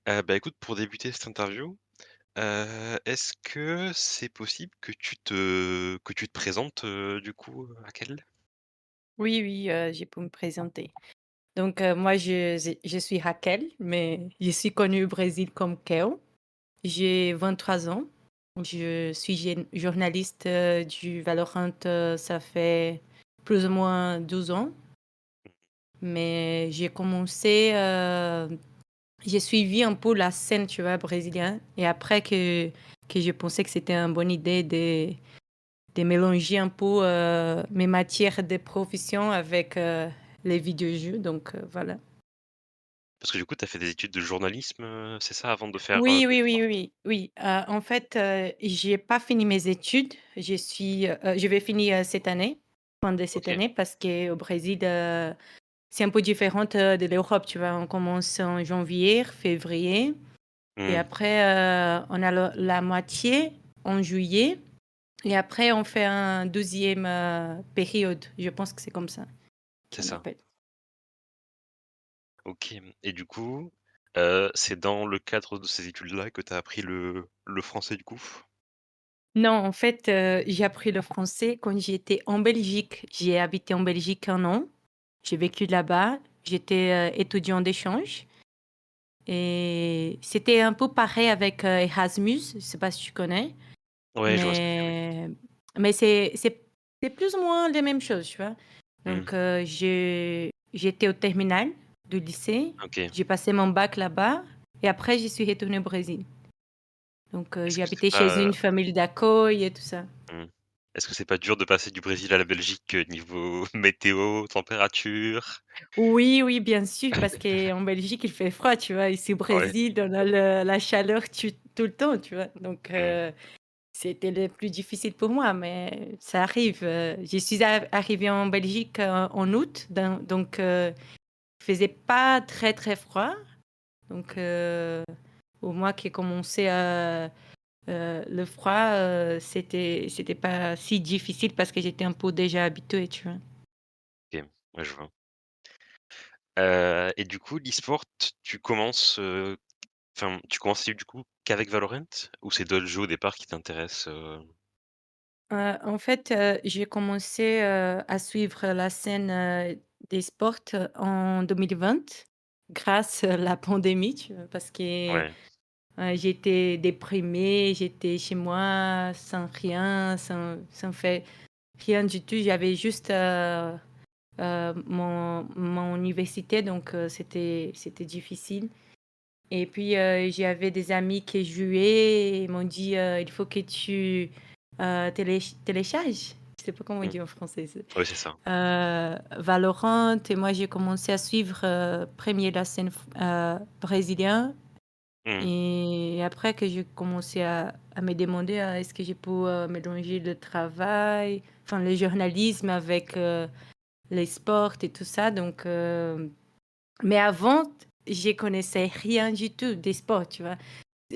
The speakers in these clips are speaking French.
Bah, écoute, pour débuter cette interview, est-ce que c'est possible que tu te présentes, du coup, Raquel? Oui, oui, j'ai pu me présenter. Donc, moi, je suis Raquel, mais je suis connue au Brésil comme Kel. J'ai 23 ans. Je suis journaliste du Valorant, ça fait plus ou moins 12 ans. Mais j'ai commencé, j'ai suivi un peu la scène, tu vois, brésilienne. Et après que je pensais que c'était une bonne idée de mélanger un peu mes matières de profession avec les vidéojeux. Donc voilà. Parce que du coup, tu as fait des études de journalisme, c'est ça, avant de faire, Oui, de oui, oui, l'histoire? oui, oui. Oui. En fait, j'ai pas fini mes études. Je vais finir cette année, fin de cette OK. année, parce qu'au Brésil, c'est un peu différent de l'Europe. Tu vois, on commence en janvier, février, et Mmh, après, on a la moitié en juillet, et après, on fait un deuxième période. Je pense que c'est comme ça c'est qu'on ça. appelle. OK, et du coup, c'est dans le cadre de ces études-là que tu as appris le français, du coup? Non, en fait, j'ai appris le français quand j'étais en Belgique. J'ai habité en Belgique 1 an. J'ai vécu là-bas. J'étais, étudiant d'échange et c'était un peu pareil avec, Erasmus. Je sais pas si tu connais? Ouais, je vois ce que c'est, oui. Mais c'est plus ou moins les mêmes choses, tu vois? Mmh, Donc, j'étais au terminal du lycée. OK. J'ai passé mon bac là-bas et après j'y suis retournée au Brésil. Donc, Est-ce j'ai que c'est habité chez pas une famille d'accueil et tout ça. mmh, est-ce que c'est pas dur de passer du Brésil à la Belgique, niveau météo, température? Oui, oui, bien sûr, parce qu'en Belgique, il fait froid, tu vois? Ici au Ouais. Brésil, on a la chaleur tout le temps, tu vois? Donc, Mmh, c'était le plus difficile pour moi, mais ça arrive. Je suis arrivée en Belgique en août, donc, il faisait pas très, très froid. Donc, au mois qui commençait le froid, c'était pas si difficile parce que j'étais un peu déjà habituée, tu vois? OK, ouais, je vois. Et du coup, l'e-sport, tu commences du coup qu'avec Valorant? Ou c'est d'autres jeux au départ qui t'intéressent, En fait, j'ai commencé, à suivre la scène, des sports en 2020 grâce à la pandémie, tu vois? Parce que, Ouais, j'étais déprimée, j'étais chez moi sans rien, sans faire rien du tout. J'avais juste, mon université donc c'était difficile et puis, j'avais des amis qui jouaient et ils m'ont dit: «Il faut que tu, télécharges». Je sais pas comment on mmh, dit en français ça. ouais, c'est ça. Valorant et moi j'ai commencé à suivre, 1er la scène brésilien Mmh, et après que j'ai commencé à me demander: «Ah, est-ce que je peux, mélanger le travail, enfin le journalisme avec, les sports et tout ça?» donc mais avant, je connaissais rien du tout des sports, tu vois?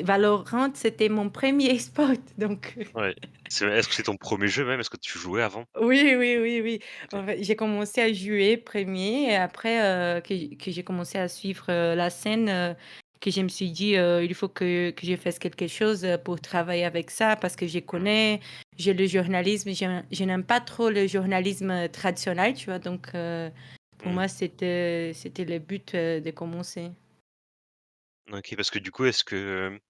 Valorant, c'était mon premier sport donc ouais. Est-ce que c'est ton premier jeu même? Est-ce que tu jouais avant? oui, oui, oui, oui. OK. En fait, j'ai commencé à jouer premier et après, que j'ai commencé à suivre, la scène, que je me suis dit, «Il faut que je fasse quelque chose, pour travailler avec ça parce que je Mmh, connais, j'ai le journalisme». Je n'aime pas trop le journalisme, traditionnel, tu vois? Donc pour mmh. moi, c'était le but, de commencer. OK, parce que du coup, est-ce que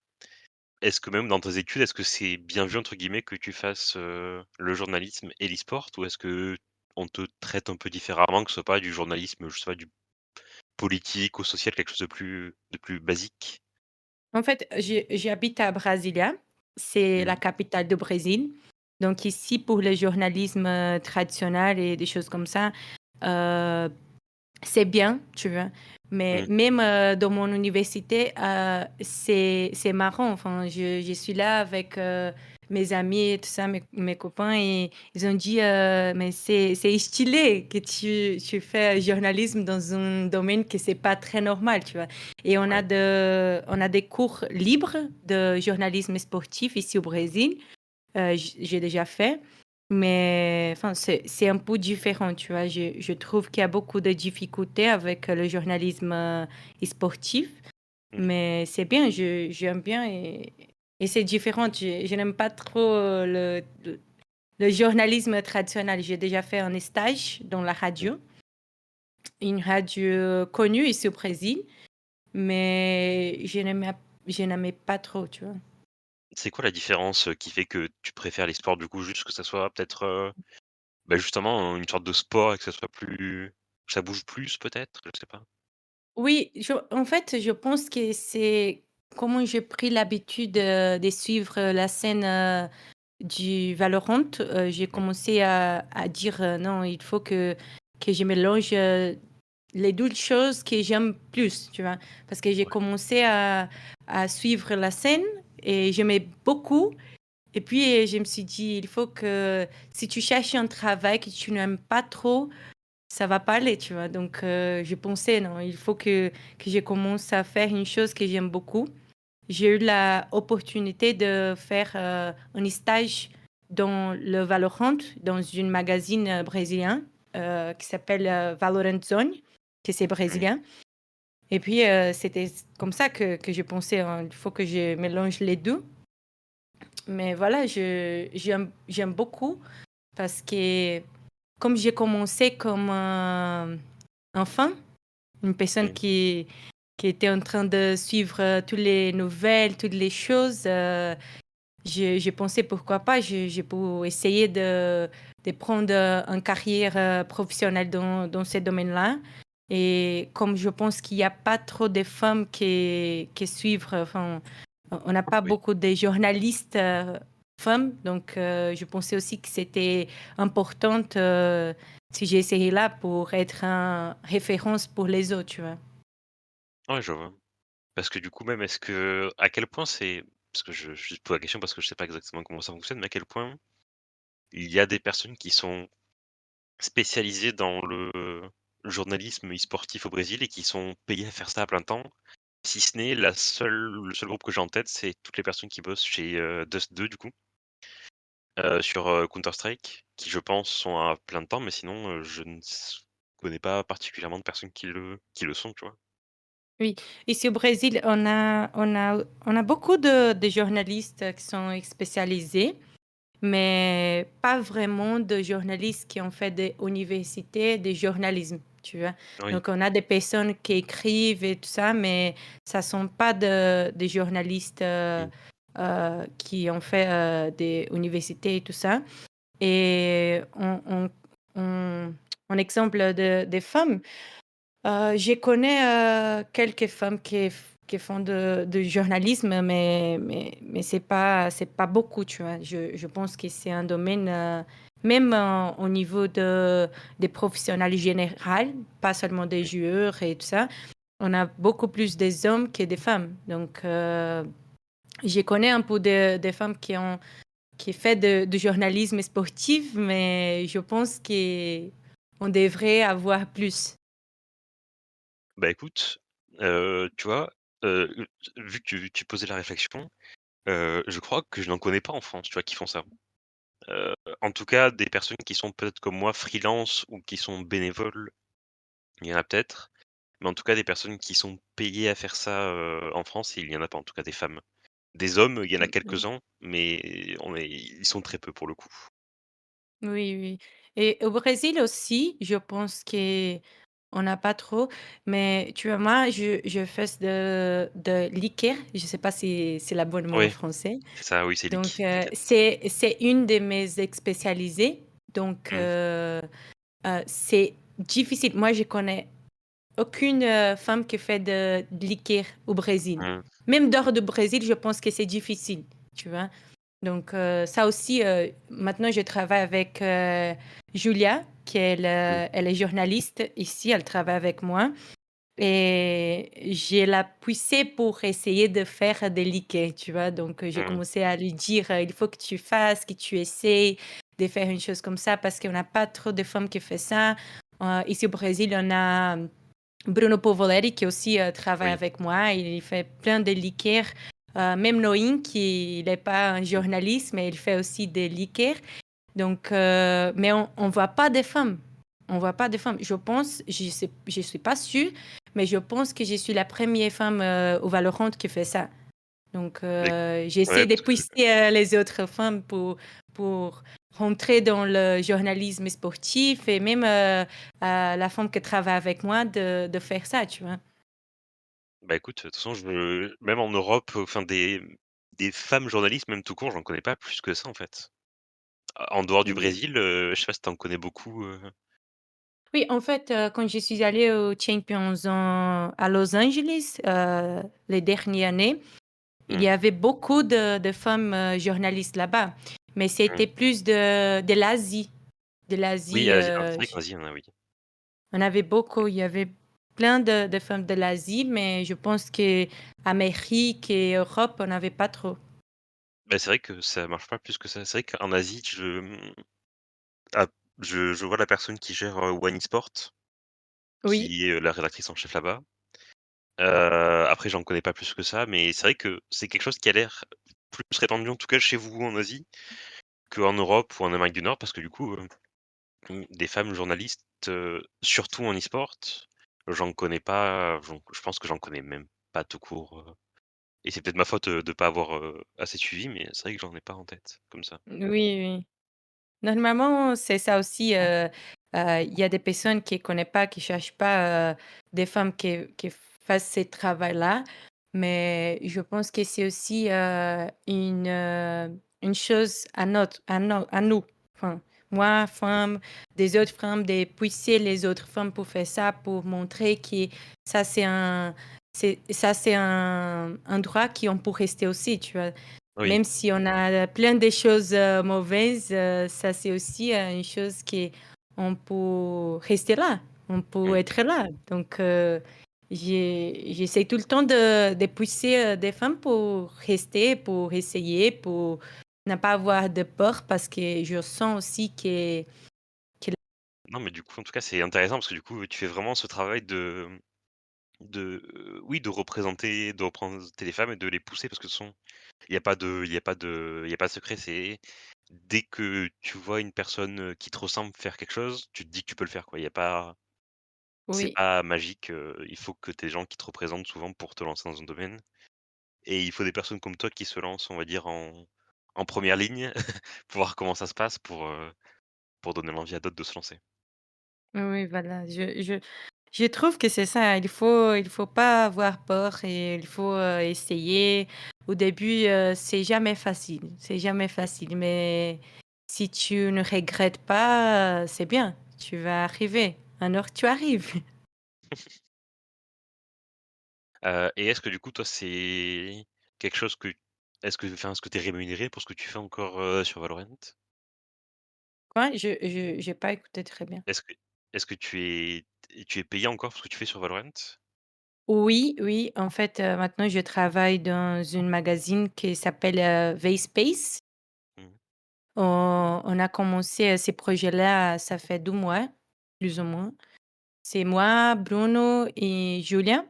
même dans tes études, est-ce que c'est «bien vu» entre guillemets que tu fasses, le journalisme et l'e-sport? Ou est-ce que on te traite un peu différemment, que ce soit pas du journalisme, je sais pas, du politique ou social, quelque chose de plus basique? En fait, j'habite à Brasilia, c'est la Mmh, capitale du Brésil. Donc ici, pour le journalisme, traditionnel et des choses comme ça, heu, c'est bien, tu vois? Mais mmh, même, dans mon université, c'est marrant, enfin, je suis là avec, mes amis et tout ça, mes copains et ils ont dit, «Mais c'est stylé que tu fais journalisme dans un domaine que c'est pas très normal», tu vois? Et ouais. on a des cours libres de journalisme sportif ici au Brésil, j'ai déjà fait, mais enfin, c'est un peu différent, tu vois? Je trouve qu'il y a beaucoup de difficultés avec le journalisme, sportif Mmh. Mais c'est bien, j'aime bien et c'est différent. Je n'aime pas trop le journalisme traditionnel. J'ai déjà fait un stage dans la Mmh. radio, une radio connue ici au Brésil, mais je n'aimais pas trop, tu vois. C'est quoi la différence, qui fait que tu préfères les sports du coup? Juste que ça soit peut-être, bah, justement, une sorte de sport et que ça soit plus ça bouge plus peut-être? Je sais pas. Oui, en fait, je pense que c'est comment j'ai pris l'habitude de suivre la scène du Valorant. J'ai Mmh. commencé à dire non, il faut que je mélange les 12 choses que j'aime plus, tu vois. Parce que j'ai Ouais. commencé à suivre la scène et j'aimais beaucoup. Et puis, je me suis dit, il faut que si tu cherches un travail que tu n'aimes pas trop, ça va pas aller, tu vois. Donc, je pensais, non, il faut que je commence à faire une chose que j'aime beaucoup. J'ai eu la opportunité de faire un stage dans le Valorant, dans une magazine brésilien qui s'appelle Valorant Zone, que c'est Mmh. brésilien. Et puis, c'était comme ça que je pensais, hein, il faut que je mélange les deux. Mais voilà, j'aime beaucoup parce que comme j'ai commencé comme enfant, une personne Mmh. qui était en train de suivre toutes les nouvelles, toutes les choses, j'ai pensé pourquoi pas, je peux essayer de prendre une carrière professionnelle dans ce domaine-là. Et comme je pense qu'il n'y a pas trop de femmes qui suivent, enfin, on n'a pas Oui. beaucoup de journalistes femmes, donc je pensais aussi que c'était important si j'ai essayé là pour être une référence pour les autres, tu vois. Ouais, je vois. Parce que du coup même, est-ce que à quel point c'est parce que je te pose la question parce que je sais pas exactement comment ça fonctionne, mais à quel point il y a des personnes qui sont spécialisées dans le journalisme e-sportif au Brésil et qui sont payées à faire ça à plein temps? Si ce n'est le seul groupe que j'ai en tête, c'est toutes les personnes qui bossent chez, Dust 2 du coup, sur, Counter Strike, qui je pense sont à plein temps, mais sinon, je ne s connais pas particulièrement de personnes qui le sont, tu vois? Oui, ici au Brésil, on a beaucoup de journalistes qui sont spécialisés, mais pas vraiment de journalistes qui ont fait des universités de journalisme, tu vois. Oui. Donc, on a des personnes qui écrivent et tout ça, mais ça ne sont pas des journalistes Mmh. qui ont fait des universités et tout ça. Et en exemple des femmes, je connais quelques femmes qui font de journalisme, mais c'est pas beaucoup, tu vois. Je pense que c'est un domaine, même au niveau des professionnels généraux, pas seulement des Oui. joueurs et tout ça, on a beaucoup plus des hommes que des femmes. Donc, je connais un peu des femmes qui fait de journalisme sportif, mais je pense qu'on devrait avoir plus. Bah, écoute, tu vois, vu que tu posais la réflexion, je crois que je n'en connais pas en France, tu vois, qui font ça. En tout cas, des personnes qui sont peut-être comme moi freelance ou qui sont bénévoles, il y en a peut-être, mais en tout cas des personnes qui sont payées à faire ça, en France, il y en a pas, en tout cas des femmes. Des hommes, il y en a quelques-uns, mais ils sont très peu pour le coup. Oui, oui. Et au Brésil aussi, je pense qu'on n'a pas trop. Mais tu vois, moi, je fais de liqueur. Je ne sais pas si c'est la bonne mot en Oui, français. c'est ça, oui, c'est Donc, liquide. c'est une de mes spécialisées. Donc, Mmh. c'est difficile. Moi, je connais aucune femme qui fait de liqueur au Brésil. Mmh. Même dehors du Brésil, je pense que c'est difficile. Tu vois. Donc, ça aussi, maintenant, je travaille avec Julia, Mmh. elle est journaliste ici, elle travaille avec moi. Et je l'ai poussée pour essayer de faire des liquets, tu vois. Donc, j'ai Mmh. commencé à lui dire, il faut que tu fasses, que tu essayes de faire une chose comme ça parce qu'on n'a pas trop de femmes qui font ça. Ici au Brésil, on a Bruno Povoleri qui aussi travaille Oui. avec moi. Il fait plein de liqueurs. Même Noin, qui n'est pas un Mmh. journaliste, mais il fait aussi des liqueurs. Donc, mais on ne voit pas de femmes. On voit pas de femmes. Je pense, je suis pas sûre, mais je pense que je suis la première femme au Valorant qui fait ça. Donc, Mais j'essaie ouais, de parce que pousser les autres femmes pour rentrer dans le journalisme sportif et même la femme qui travaille avec moi de faire ça, tu vois. bah, écoute, de toute façon, je même en Europe, enfin des femmes journalistes, même tout court, j'en connais pas plus que ça, en fait. En dehors du Oui. Brésil, je sais pas si tu en connais beaucoup, Oui, en fait, quand je suis allée aux Champions à Los Angeles les dernières années, il y Mmh, avait beaucoup de femmes journalistes là-bas, mais mmh. c'était plus de l'Asie. De Oui, l'Asie, Asie, c'est vrai qu'en Asie, il y en a, oui. on avait beaucoup, il y avait plein de femmes de l'Asie, mais je pense que Amérique et Europe, on n'avait pas trop. Bah, c'est vrai que ça marche pas plus que ça. C'est vrai qu'en Asie, ah, je vois la personne qui gère, One eSport, Oui, qui est, la rédactrice en chef là-bas. Après j'en connais pas plus que ça, mais c'est vrai que c'est quelque chose qui a l'air plus répandu, en tout cas chez vous en Asie, qu'en Europe ou en Amérique du Nord, parce que du coup, des femmes journalistes, surtout en e-sport, j'en connais pas, je pense que j'en connais même pas tout court, et c'est peut-être ma faute, de pas avoir, assez suivi, mais c'est vrai que j'en ai pas en tête, comme ça. oui, oui. Normalement, c'est ça aussi. Il y a des personnes qui ne connaissent pas, qui ne cherchent pas des femmes qui fassent ce travail-là. Mais je pense que c'est aussi une chose à nous. Enfin, moi, femme, des autres femmes, de pousser les autres femmes pour faire ça, pour montrer que ça, c'est un droit qu'on peut rester aussi, tu vois. Oui, Même si on a plein de choses mauvaises, ça c'est aussi une chose qui on peut rester là, on peut mmh. être là. Donc j'essaie tout le temps de pousser des femmes pour rester, pour essayer, pour ne pas avoir de peur parce que je sens aussi que Non, mais du coup, en tout cas, c'est intéressant parce que du coup, tu fais vraiment ce travail oui, de représenter les femmes et de les pousser parce que il y a pas de secret. C'est dès que tu vois une personne, qui te ressemble faire quelque chose, tu te dis que tu peux le faire, quoi. Il y a pas C'est oui, pas magique, il faut que tu aies des gens qui te représentent souvent pour te lancer dans un domaine, et il faut des personnes comme toi qui se lancent, on va dire, en première ligne pour voir comment ça se passe pour donner l'envie à d'autres de se lancer. oui, voilà. Je trouve que c'est ça, il faut pas avoir peur et il faut, essayer. Au début, c'est jamais facile, mais si tu ne regrettes pas, c'est bien, tu vas arriver. Alors tu arrives. Et est-ce que du coup, toi, c'est quelque chose que est-ce que tu es rémunéré pour ce que tu fais encore, sur Valorant? Quoi? Je j'ai pas écouté très bien. Est-ce que tu es payé encore pour ce que tu fais sur Valorant? Oui, oui, en fait, maintenant je travaille dans une magazine qui s'appelle, Vspace. Mmh. On a commencé, ces projets-là, ça fait 2 mois, plus ou moins. C'est moi, Bruno et Julien.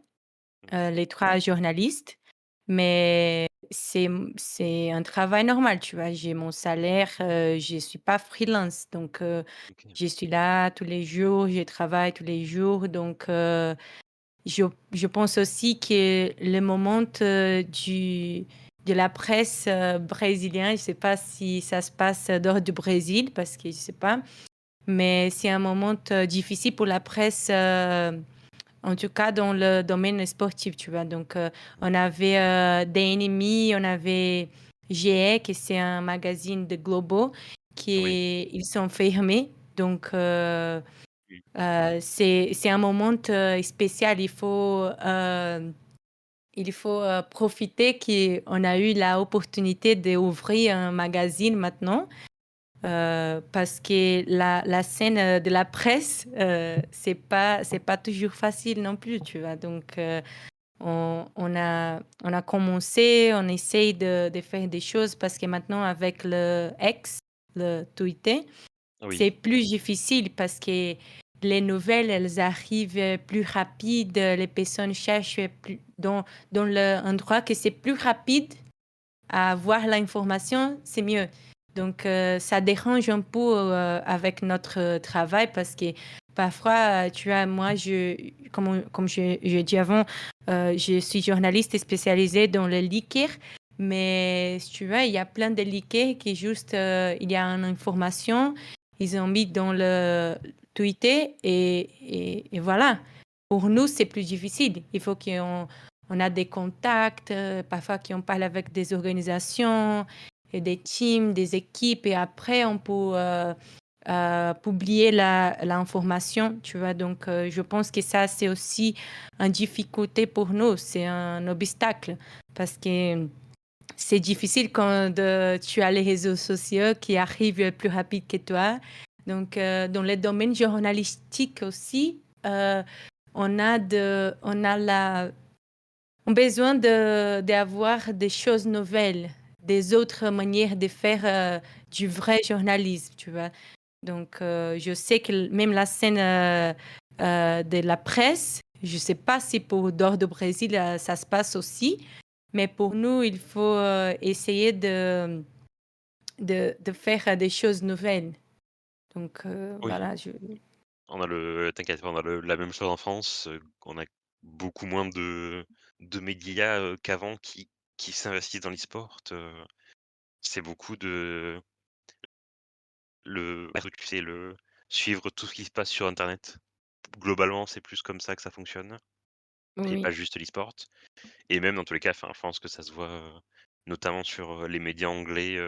Mmh. Les 3 journalistes, mais c'est un travail normal, tu vois? J'ai mon salaire, je suis pas freelance, donc OK. je suis là tous les jours, je travaille tous les jours, donc je pense aussi que le moment, de la presse, brésilienne, je sais pas si ça se passe dehors du Brésil parce que je sais pas, mais c'est un moment, difficile pour la presse, en tout cas, dans le domaine sportif, tu vois. Donc, on avait des ennemis, on avait GE, qui c'est un magazine de globaux, Oui. ils sont fermés. Donc, Mmh. c'est un moment spécial. Il faut profiter qu'on a eu l'opportunité d'ouvrir un magazine maintenant. Parce que la scène, de la presse, c'est pas toujours facile non plus, tu vois? Donc on a commencé, on essaye de faire des choses parce que maintenant avec le X, le Twitter, Oui. c'est plus difficile parce que les nouvelles, elles arrivent, plus rapides, les personnes cherchent plus dans le endroit que c'est plus rapide à avoir l'information, c'est mieux. Donc, ça dérange un peu avec notre travail parce que Parfois, tu vois, moi, comme je dit avant, je suis journaliste spécialisée dans le liquide, mais si tu vois, il y a plein de liquides qui juste, il y a une information, ils ont mis dans le Twitter et voilà. Pour nous, c'est plus difficile. Il faut on a des contacts, parfois qu'on parle avec des organisations, et des teams, des équipes, et après, on peut publier l'information, tu vois. Donc, je pense que ça, c'est aussi une difficulté pour nous, c'est un obstacle, parce que c'est difficile quand tu as les réseaux sociaux qui arrivent plus rapide que toi. Donc, dans le domaine journalistique aussi, on a besoin d'avoir des choses nouvelles, des autres manières de faire du vrai journalisme, tu vois. Donc, je sais que même la scène de la presse, je ne sais pas si pour Dehors du Brésil, ça se passe aussi, mais pour nous, il faut essayer de faire des choses nouvelles. Donc, Oui, voilà, t'inquiète pas, on a la même chose en France, on a beaucoup moins de médias, qu'avant qui s'investissent dans l'e-sport, c'est beaucoup de tu sais, le suivre tout ce qui se passe sur internet. Globalement, c'est plus comme ça que ça fonctionne et pas oui, juste l'e-sport et même dans tous les cas, enfin, je pense que ça se voit, notamment sur, les médias anglais,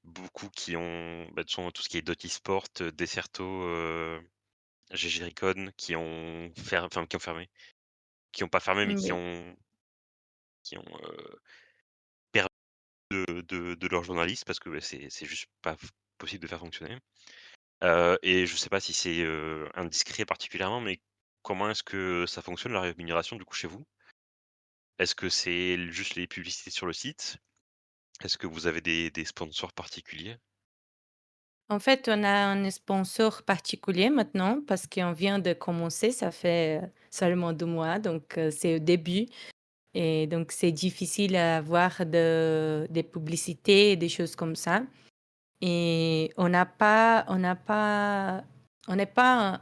beaucoup qui ont, bah, de toute façon, tout ce qui est Dot eSport, Desserto, GG Recon qui ont fermé. Qui ont pas fermé, mais oui. qui ont, perdu de leurs journalistes parce que, bah, c'est juste pas possible de faire fonctionner. Et je sais pas si c'est, indiscret particulièrement, mais comment est-ce que ça fonctionne la rémunération du coup chez vous? Est-ce que c'est juste les publicités sur le site? Est-ce que vous avez des sponsors particuliers? En fait, on a un sponsor particulier maintenant parce qu'on vient de commencer, ça fait seulement 2 mois, donc c'est au début. Et donc, c'est difficile à avoir des publicités et des choses comme ça. Et on n'est pas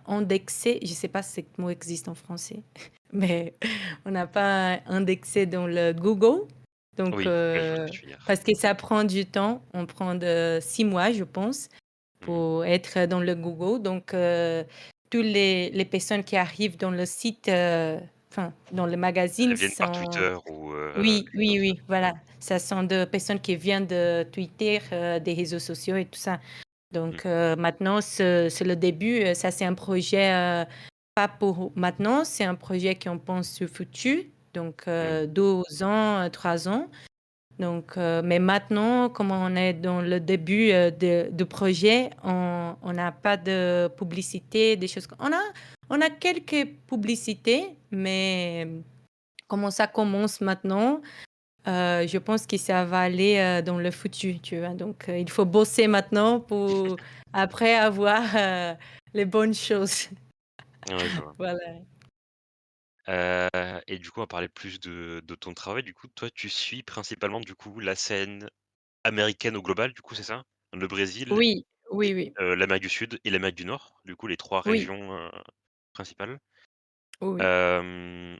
indexé, je ne sais pas si ce mot existe en français, mais on n'a pas indexé dans le Google. Donc, Oui, OK, je vois ce que tu veux dire. parce que ça prend du temps, on prend de 6 mois, je pense, Mmh. pour être dans le Google. Donc, toutes les personnes qui arrivent dans le site, enfin, dans le magazine Elles viennent par sont Twitter ou, oui, quelque oui, chose. oui, voilà. Ça sont de personnes qui viennent de Twitter, des réseaux sociaux et tout ça. Mmh. Donc, maintenant, c'est le début. Ça, c'est un projet, pas pour maintenant, c'est un projet qu'on pense sur futur. Donc, Mmh. 12 ans, 3 ans. Donc, mais maintenant, comme on est dans le début du projet, on n'a pas de publicité, des choses. On a quelques publicités, mais comment ça commence maintenant? Je pense que ça va aller, dans le futur, tu vois? Donc, il faut bosser maintenant pour après avoir, les bonnes choses. Ouais, je vois. Voilà. Heu et du coup, on va parler plus de ton travail. Du coup, toi, tu suis principalement, du coup, la scène américaine au global, du coup, c'est ça? Le Brésil Oui, et oui, oui, l'Amérique du Sud et l'Amérique du Nord, du coup, les 3 oui, régions, principales. oui. Hem,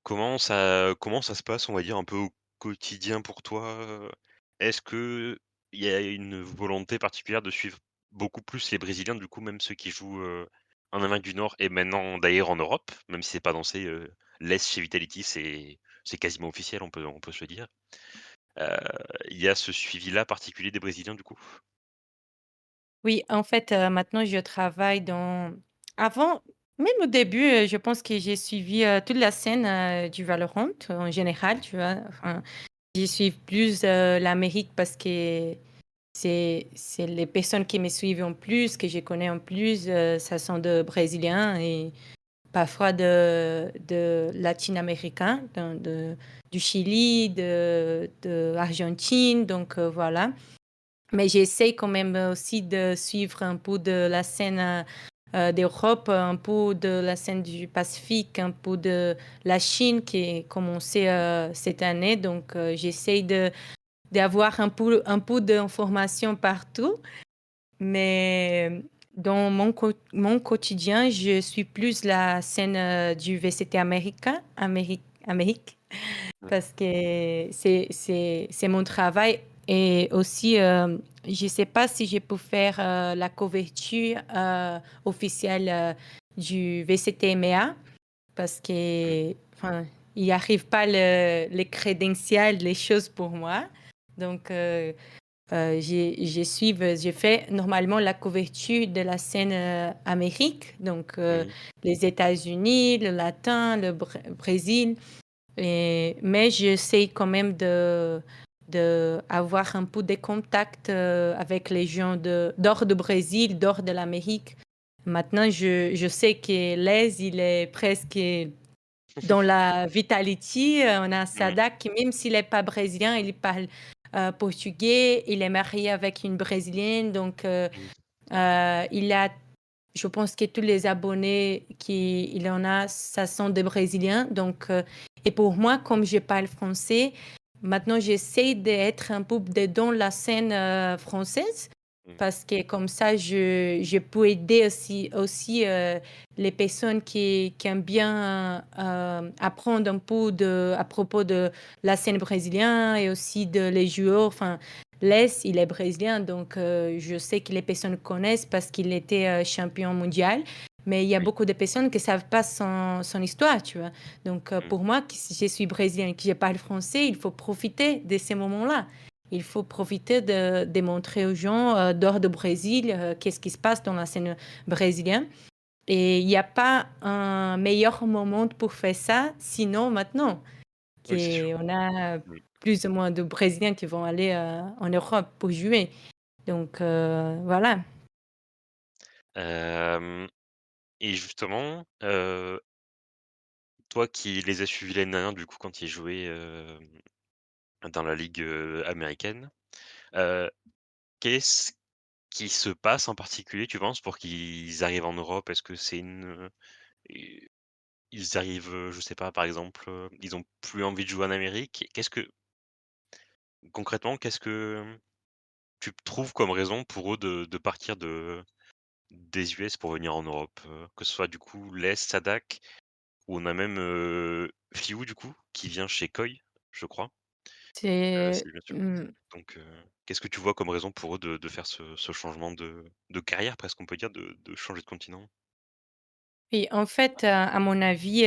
comment ça se passe, on va dire, un peu au quotidien pour toi, Est-ce qu'il y a une volonté particulière de suivre beaucoup plus les Brésiliens, du coup, même ceux qui jouent, en Amérique du Nord et maintenant d'ailleurs en Europe, même si c'est pas dansé, l'Est chez Vitality, c'est quasiment officiel, on peut se le dire. Heu, il y a ce suivi-là particulier des Brésiliens, du coup? Oui, en fait, maintenant je travaille avant, même au début, je pense que j'ai suivi, toute la scène, du Valorant en général, tu vois? Enfin, j'ai suivi plus, l'Amérique parce que c'est les personnes qui me suivent en plus, que je connais en plus, ça sont de Brésiliens et parfois de latino-américains, du Chili, de Argentine, donc voilà. Mais j'essaie quand même aussi de suivre un peu de la scène, d'Europe, un peu de la scène du Pacifique, un peu de la Chine qui est commencé, cette année. Donc j'essaie d'avoir un peu d'informations partout. Mais Dans mon quotidien, je suis plus la scène du VCT Amérique, Mmh, parce que c'est mon travail. Et aussi, je ne sais pas si je peux faire la couverture officielle du VCT-MEA, parce mmh, que, enfin, il n'y arrive pas les crédentials, les choses pour moi. Donc, j'ai fait normalement la couverture de la scène Amérique, donc oui, les États-Unis, le Latin, le Brésil. Mais j'essaie quand même de avoir un peu de contact avec les gens d'hors du Brésil, d'hors de l'Amérique. Maintenant, je sais que Les, il est presque dans la Vitality. On a mmh, Sadak qui, même s'il n'est pas brésilien, il parle portugais. Il est marié avec une brésilienne. Donc, mmh, il a, je pense que tous les abonnés qu'il en a, ça sont des Brésiliens. Donc, et pour moi, comme je parle français, maintenant, j'essaie d'être un peu dans la scène française, mmh, parce que comme ça, je peux aider aussi les personnes qui aiment bien apprendre un peu à propos de la scène brésilienne et aussi de les joueurs. Enfin, Les, il est brésilien, donc je sais que les personnes connaissent parce qu'il était champion mondial. Mais il y a oui, beaucoup de personnes qui ne savent pas son histoire, tu vois. Donc mmh, pour moi, si je suis brésilienne, que je parle français, il faut profiter de ces moments-là. Il faut profiter de montrer aux gens dehors du Brésil qu'est-ce qui se passe dans la scène brésilienne. Et il n'y a pas un meilleur moment pour faire ça, sinon maintenant. oui, c'est sûr. On a Mmh. plus ou moins de Brésiliens qui vont aller en Europe pour jouer. Donc voilà. Hem et justement, toi qui les as suivis l'année dernière, du coup, quand ils jouaient, dans la ligue, américaine, heu, qu'est-ce qui se passe en particulier, tu penses, pour qu'ils arrivent en Europe? Est-ce que c'est i ils arrivent, je sais pas, par exemple, ils ont plus envie de jouer en Amérique? Qu'est-ce que concrètement, qu'est-ce que, tu trouves comme raison pour eux de partir des US pour venir en Europe? Que ce soit du coup Les, Sadak ou on a même, Fiou du coup, qui vient chez Koi, je crois, si C'est, j'ai bien su. mmh, Donc, qu'est-ce que tu vois comme raison pour eux de faire ce changement de carrière presque on peut dire, de changer de continent? oui, en fait, à mon avis,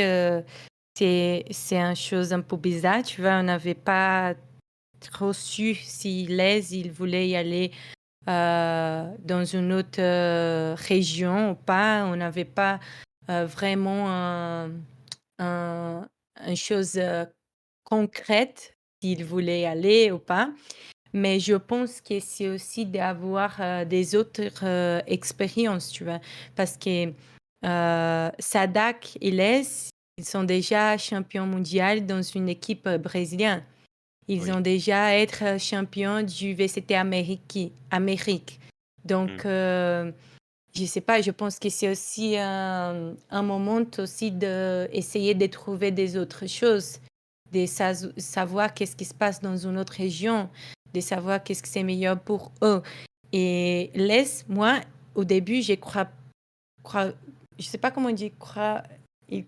c'est une chose un peu bizarre, tu vois? On n'avait pas trop su si Les, il voulait y aller dans une autre région ou pas. On n'avait pas vraiment un une chose concrète s'il voulait y aller ou pas. Mais je pense que c'est aussi d'avoir des autres expériences, tu vois. Parce que Sadak et Les, ils sont déjà champions mondiaux dans une équipe brésilienne. Ils Oui. ont déjà être champions du VCT Amérique. Mmh. Donc, je sais pas, je pense que c'est aussi un moment aussi d'essayer de trouver des autres choses, de savoir qu'est-ce qui se passe dans une autre région, de savoir qu'est-ce que c'est meilleur pour eux. Et laisse, moi, au début, crois, je sais pas comment on dit croire, et-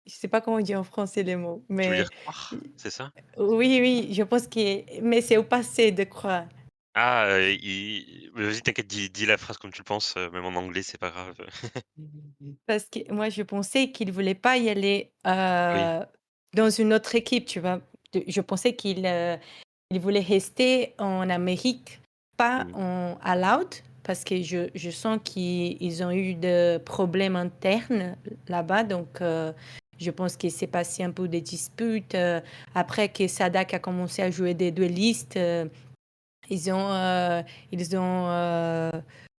je sais pas comment on dit en français les mots, Tu veux mais dire croire, c'est ça? oui, oui, je pense que, mais c'est au passé de croire. Ah, i vas-y t'inquiète, dis la phrase comme tu le penses, même en anglais, c'est pas grave. Parce que moi, je pensais qu'il voulait pas y aller, Oui. dans une autre équipe, tu vois? Je pensais il voulait rester en Amérique, pas Mmh. à Loud, parce que je sens qu'ils ont eu des problèmes internes là-bas, donc je pense qu'il s'est passé un peu des disputes, après que Sadak a commencé à jouer des duellistes, ils ont, heu ils ont,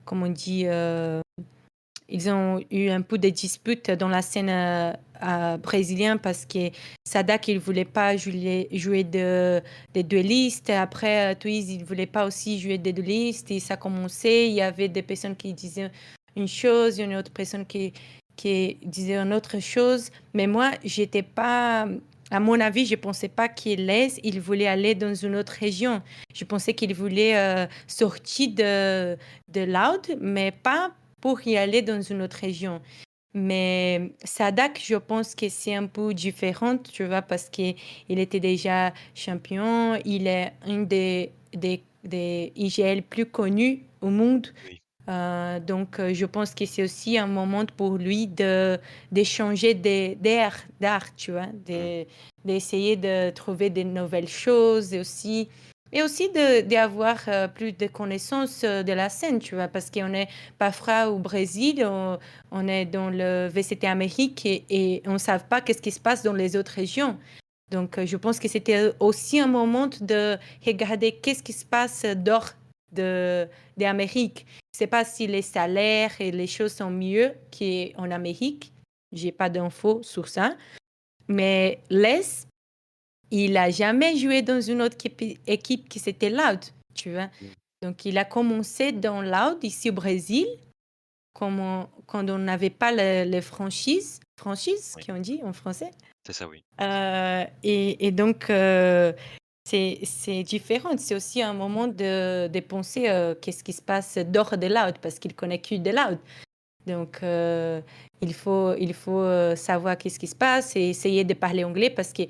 comment on dit? Ils ont eu un peu de disputes dans la scène brésilienne parce que Sadak, il voulait pas jouer des duellistes. Après, Twiz, il voulait pas aussi jouer des duellistes. Et ça commençait. Il y avait des personnes qui disaient une chose, une autre personne qui disait une autre chose. Mais moi, j'étais pas. À mon avis, je pensais pas il voulait aller dans une autre région. Je pensais qu'il voulait sortir de Loud, mais pas pour y aller dans une autre région. Mais Sadak, je pense que c'est un peu différent, tu vois, parce qu'il était déjà champion, il est un des IGL plus connus au monde. Oui. Donc, je pense que c'est aussi un moment pour lui d'échanger d'art, tu vois, Mmh. d'essayer de trouver des nouvelles choses et aussi d'avoir plus de connaissances de la scène, tu vois, parce qu'on est parfois au Brésil, on est dans le VCT Amérique et on ne sait pas qu'est-ce qui se passe dans les autres régions. Donc, je pense que c'était aussi un moment de regarder qu'est-ce qui se passe dehors de, d'Amérique. Je ne sais pas si les salaires et les choses sont mieux qu'en Amérique. J'ai pas d'infos sur ça. Mais Les, il a jamais joué dans une autre équipe qui c'était Loud, tu vois. Mmh. Donc, il a commencé dans Loud ici au Brésil, quand on n'avait pas les franchises, Oui, qu'on dit en français. c'est ça, oui. Et donc, c'est différent. C'est aussi un moment de penser qu'est-ce qui se passe dehors de Loud, parce qu'il connaît que de Loud. Donc, il faut savoir qu'est-ce qui se passe et essayer de parler anglais parce que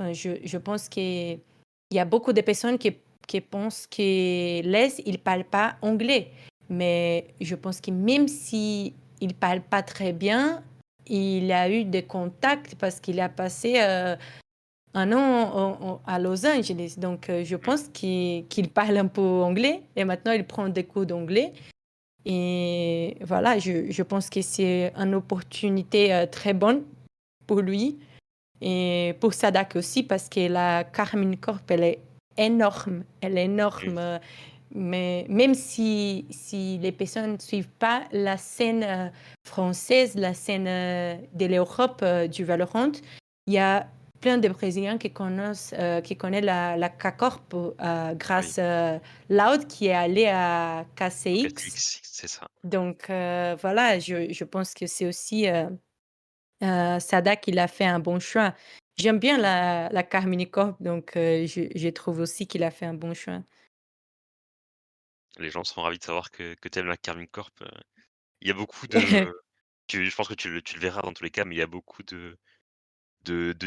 enfin, je pense qu'il y a beaucoup de personnes qui pensent que Les, il ne parle pas anglais. Mais je pense que même si il parle pas très bien, il a eu des contacts parce qu'il a passé un an à Los Angeles. Donc, je Mmh. pense qu'il parle un peu anglais et maintenant il prend des cours d'anglais. Et voilà, je pense que c'est une opportunité très bonne pour lui et pour Sadak aussi parce que la Carmine Corp, elle est énorme. Elle est Mmh. énorme. Mais même si les personnes ne suivent pas la scène française, la scène de l'Europe du Valorant, il y a plein de Brésiliens qui connaissent la K-Corp Oui. grâce à Loud qui est allé à OK, KCX. c'est ça. Donc voilà, je pense que c'est aussi Sadak, il a fait un bon choix. J'aime bien la Carmine Corp, donc je trouve aussi qu'il a fait un bon choix. Les gens seront ravis de savoir que tu aimes la Carmine Corp. Il y a beaucoup de je pense que tu le verras dans tous les cas, mais il y a beaucoup de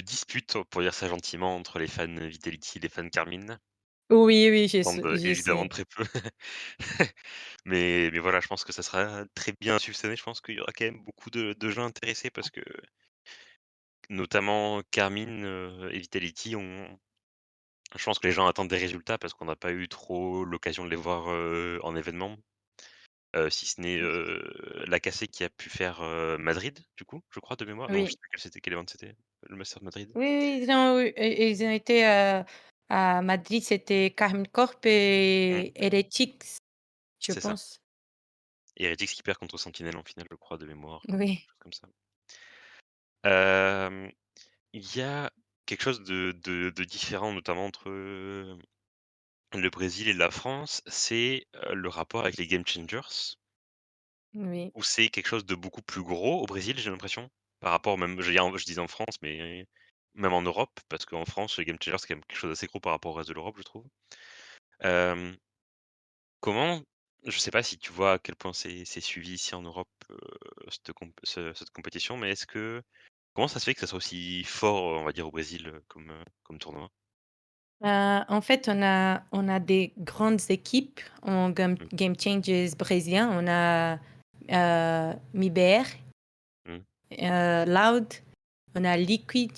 disputes, pour dire ça gentiment, entre les fans Vitality et les fans Carmine. Oui, oui, Semble je évidemment sais. très peu. Mais voilà, je pense que ça sera très bien suivi cette année. Je pense qu'il y aura quand même beaucoup de gens intéressés parce que, notamment Carmine, et Vitality ont je pense que les gens attendent des résultats parce qu'on n'a pas eu trop l'occasion de les voir, en événement, si ce n'est, Lacazette qui a pu faire, Madrid, du coup, je crois de mémoire. Non, je Oui. sais plus quel event c'était, le Master de Madrid? Oui, oui, ils ont, oui, ils ont été à Madrid, c'était Carmine Corp Mmh, et Heretics, je c'est ça. pense. Et Heretics qui perd contre Sentinelle en finale, je crois, de mémoire, Oui, quelque chose comme ça. Hem, il y a quelque chose de différent, notamment entre, le Brésil et la France, c'est, le rapport avec les game changers, oui, où c'est quelque chose de beaucoup plus gros au Brésil, j'ai l'impression, par rapport même je disais en France, mais même en Europe, parce qu'en France, les game changers, c'est quand même quelque chose d'assez gros par rapport au reste de l'Europe, je trouve. Hem, comment je sais pas si tu vois à quel point c'est suivi ici en Europe, cette compétition, mais comment ça se fait que ça soit aussi fort, on va dire au Brésil, comme tournoi? En fait, on a des grandes équipes en Mmh, game changers brésiliens. On a MIBR, mmh, Loud, on a Liquid.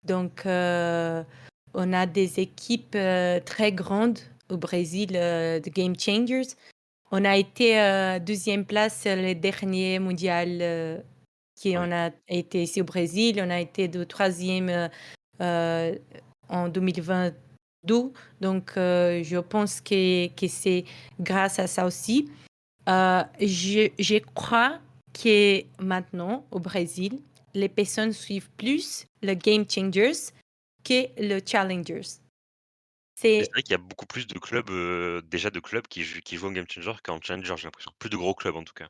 Donc, on a des équipes très grandes au Brésil de game changers. On a été deuxième place le dernier mondial qui oui. on a été ici au Brésil. On a été de troisième euh, en 2022. Donc, je pense que c'est grâce à ça aussi. Je crois que maintenant, au Brésil, les personnes suivent plus le Game Changers que le Challengers. Et c'est C'est vrai qu'il y a beaucoup plus de clubs, déjà de clubs qui jouent en game changer qu'en challenger, j'ai l'impression. Plus de gros clubs en tout cas.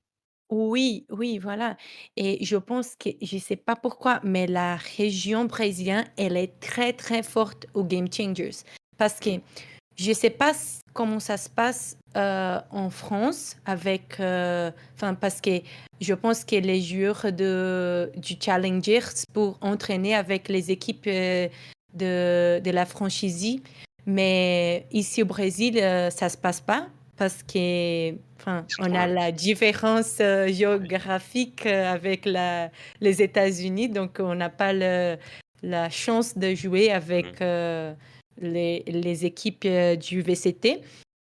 Oui, oui, voilà. Et je pense que, je ne sais pas pourquoi, mais la région brésilienne, elle est très, très forte aux Game Changers. Parce que Mmh, Je ne sais pas comment ça se passe en France avec, parce que je pense que les joueurs du Challengers pour entraîner avec les équipes de la franchise, mais ici au Brésil, ça se passe pas parce que, Ils sont on trop a loin. la différence Ouais. géographique avec les États-Unis, donc on n'a pas la chance de jouer Mmh. avec les équipes du VCT.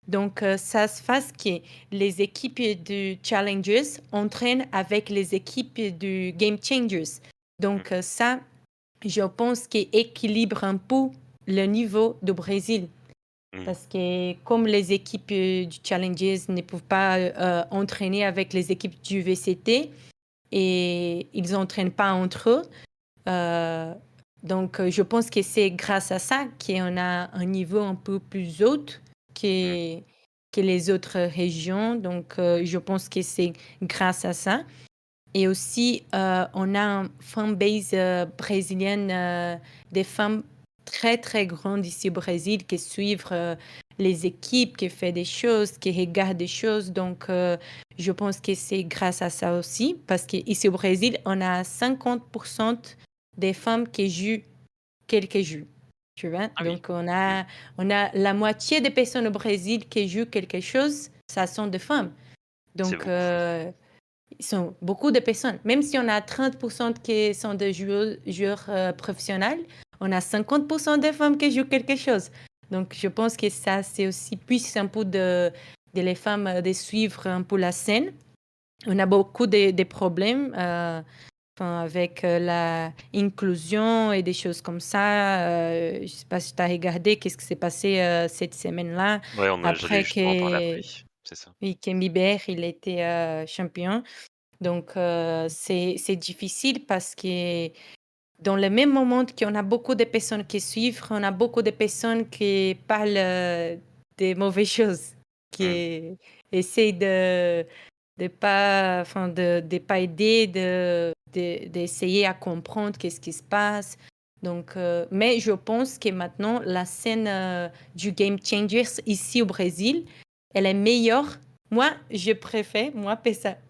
Donc, ça se passe que les équipes du Challengers entraînent avec les équipes du Game Changers. Mmh. Donc, ça, je pense qu'il équilibre un peu le niveau du Brésil. Mmh. Parce que comme les équipes du Challengers ne peuvent pas entraîner avec les équipes du VCT et ils n'entraînent pas entre eux, euh, donc, je pense que c'est grâce à ça qu'on a un niveau un peu plus haut Mmh. que, que les autres régions. Donc, je pense que c'est grâce à ça. Et aussi, on a une fanbase brésilienne, des femmes très, très grandes ici au Brésil qui suivent les équipes, qui font des choses, qui regardent des choses. Donc, je pense que c'est grâce à ça aussi, parce qu'ici au Brésil, on a 50% des femmes qui jouent quelques jeux. Tu vois? Ah oui. Donc, on Mmh. a, on a la moitié des personnes au Brésil qui jouent quelque chose, ça sont des femmes. C'est Donc, beaucoup. ils sont beaucoup de personnes. Même si on a 30% qui sont des joueurs professionnels, on a 50% des femmes qui jouent quelque chose. Donc, je pense que ça, c'est aussi puissant un peu de les femmes de suivre un peu la scène. On a beaucoup de problèmes avec la inclusion et des choses comme ça. Je ne sais pas si tu as regardé qu'est-ce qui s'est passé cette semaine-là. Ouais, j'allais Après justement en parler après. que C'est ça. oui, Kemi Bear, il était champion. Donc, c'est difficile parce que dans le même moment qu'on a beaucoup de personnes qui suivent, on a beaucoup de personnes qui parlent des mauvaises choses, Mmh. qui essayent de pas aider, d'essayer à comprendre qu'est-ce qui se passe. Donc, mais je pense que maintenant, la scène du Game Changers ici au Brésil, elle est meilleure. Moi,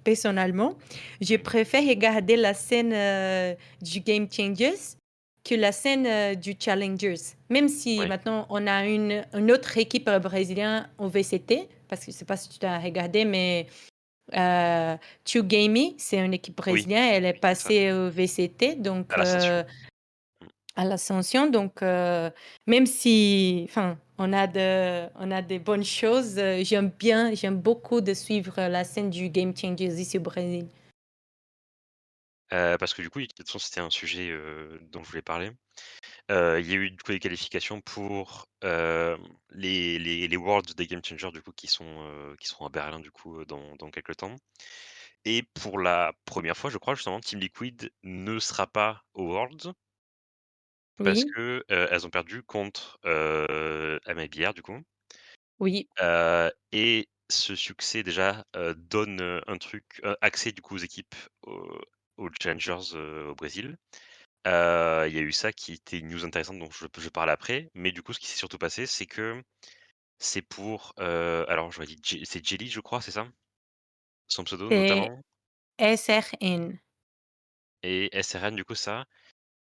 personnellement, je Mmh. préfère regarder la scène du Game Changers que la scène du Challengers. Même si Ouais. maintenant on a une autre équipe brésilienne au VCT, parce que je ne sais pas si tu as regardé, mais Two Gaming, c'est une équipe Oui, brésilienne, elle est oui, c'est ça. passée au VCT, donc À l'Ascension. Mmh. à l'Ascension. Donc, même si, on a des bonnes choses, j'aime beaucoup de suivre la scène du Game Changers ici au Brésil. Parce que du coup, de toute façon, c'était un sujet, dont je voulais parler. Il y a eu du coup les qualifications pour, les Worlds des Game Changers du coup qui seront à Berlin du coup, dans quelques temps et pour la première fois, je crois justement, Team Liquid ne sera pas aux Worlds parce Oui, que, elles ont perdu contre, MIBR du coup, oui, et ce succès déjà, donne, un truc, accès du coup aux équipes, aux challengers, au Brésil. Il y a eu ça qui était une news intéressante dont je parle après, mais du coup, ce qui s'est surtout passé, c'est que c'est pour, alors j'aurais dit c'est Jelly, je crois, c'est ça? Son pseudo c'est notamment SRN. et SRN du coup ça,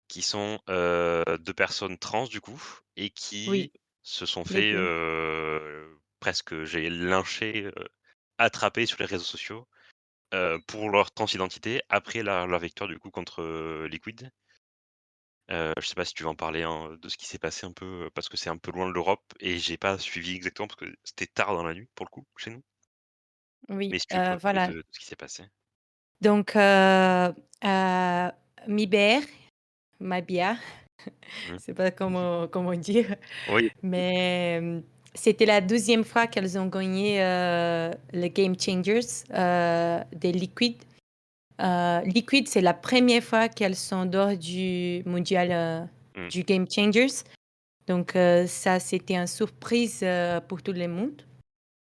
qui sont, 2 personnes trans du coup et qui Oui, se sont les fait, deux. presque j'ai lyncher, attraper sur les réseaux sociaux, pour leur transidentité après leur victoire du coup contre, Liquid. Je sais pas si tu veux en parler, hein, de ce qui s'est passé un peu, parce que c'est un peu loin de l'Europe et j'ai pas suivi exactement parce que c'était tard dans la nuit pour le coup, chez nous. Oui, Mais si tu peux parler voilà. de ce qui s'est passé. Donc, Miber, Mabia, Mmh. je sais pas comment dire, Oui. mais c'était la deuxième fois qu'elles ont gagné le Game Changers des Liquid. Liquid, c'est la première fois qu'elles sont dehors du mondial Mmh. du Game Changers. Donc, ça, c'était une surprise pour tout le monde,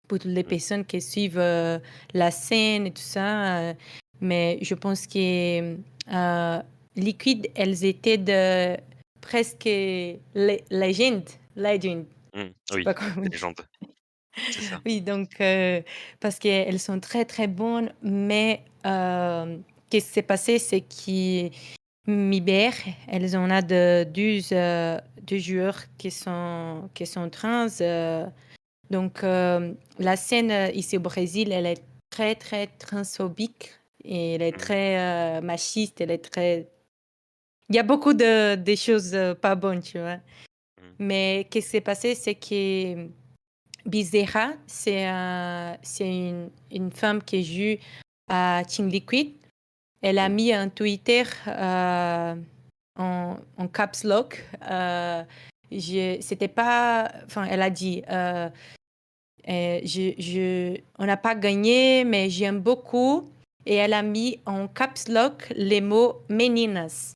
pour toutes les Mmh. personnes qui suivent la scène et tout ça. Mais je pense que Liquid, elles étaient de presque legend. Mmh, Je sais oui, pas comment des dire. légendes, c'est ça. Oui, donc parce qu'elles sont très, très bonnes, mais qu'est-ce qui s'est passé, c'est que MIBR, elles en a de 2 joueurs qui sont trans, donc la scène, ici au Brésil, elle est très, très transphobique et elle est Mmh, très, machiste, elle est très il y a beaucoup de des choses, pas bonnes, tu vois? mmh, Mais qu'est-ce qui s'est passé, c'est que Bezerra, c'est une femme qui joue à Team Liquid. Elle a mmh, mis un Twitter, en caps lock, j'ai c'était pas enfin, elle a dit, je on n'a pas gagné, mais j'aime beaucoup et elle a mis en caps lock les mots meninas.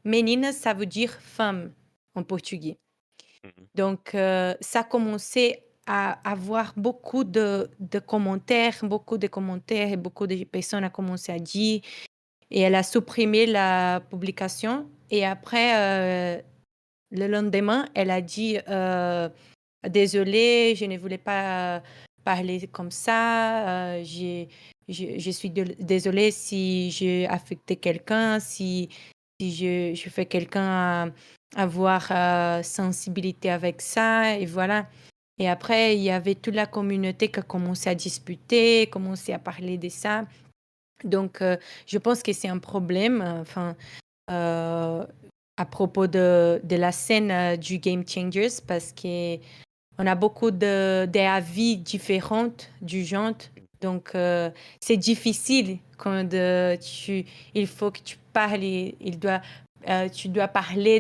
Meninas, ça veut dire femme en portugais. mmh Donc, ça a commencé à avoir beaucoup de commentaires et beaucoup de personnes ont commencé à dire et elle a supprimé la publication et après, le lendemain, elle a dit, «Désolée, je ne voulais pas parler comme ça, je suis désolée si j'ai affecté quelqu'un, si je fais quelqu'un avoir, sensibilité avec ça» et voilà. Et après, il y avait toute la communauté qui a commencé à disputer, commencé à parler de ça. Donc, je pense que c'est un problème, enfin, heu, à propos de la scène, du Game Changers parce qu'on a beaucoup de d'avis différentes du genre. Donc, c'est difficile quand, il faut que tu parles, tu dois parler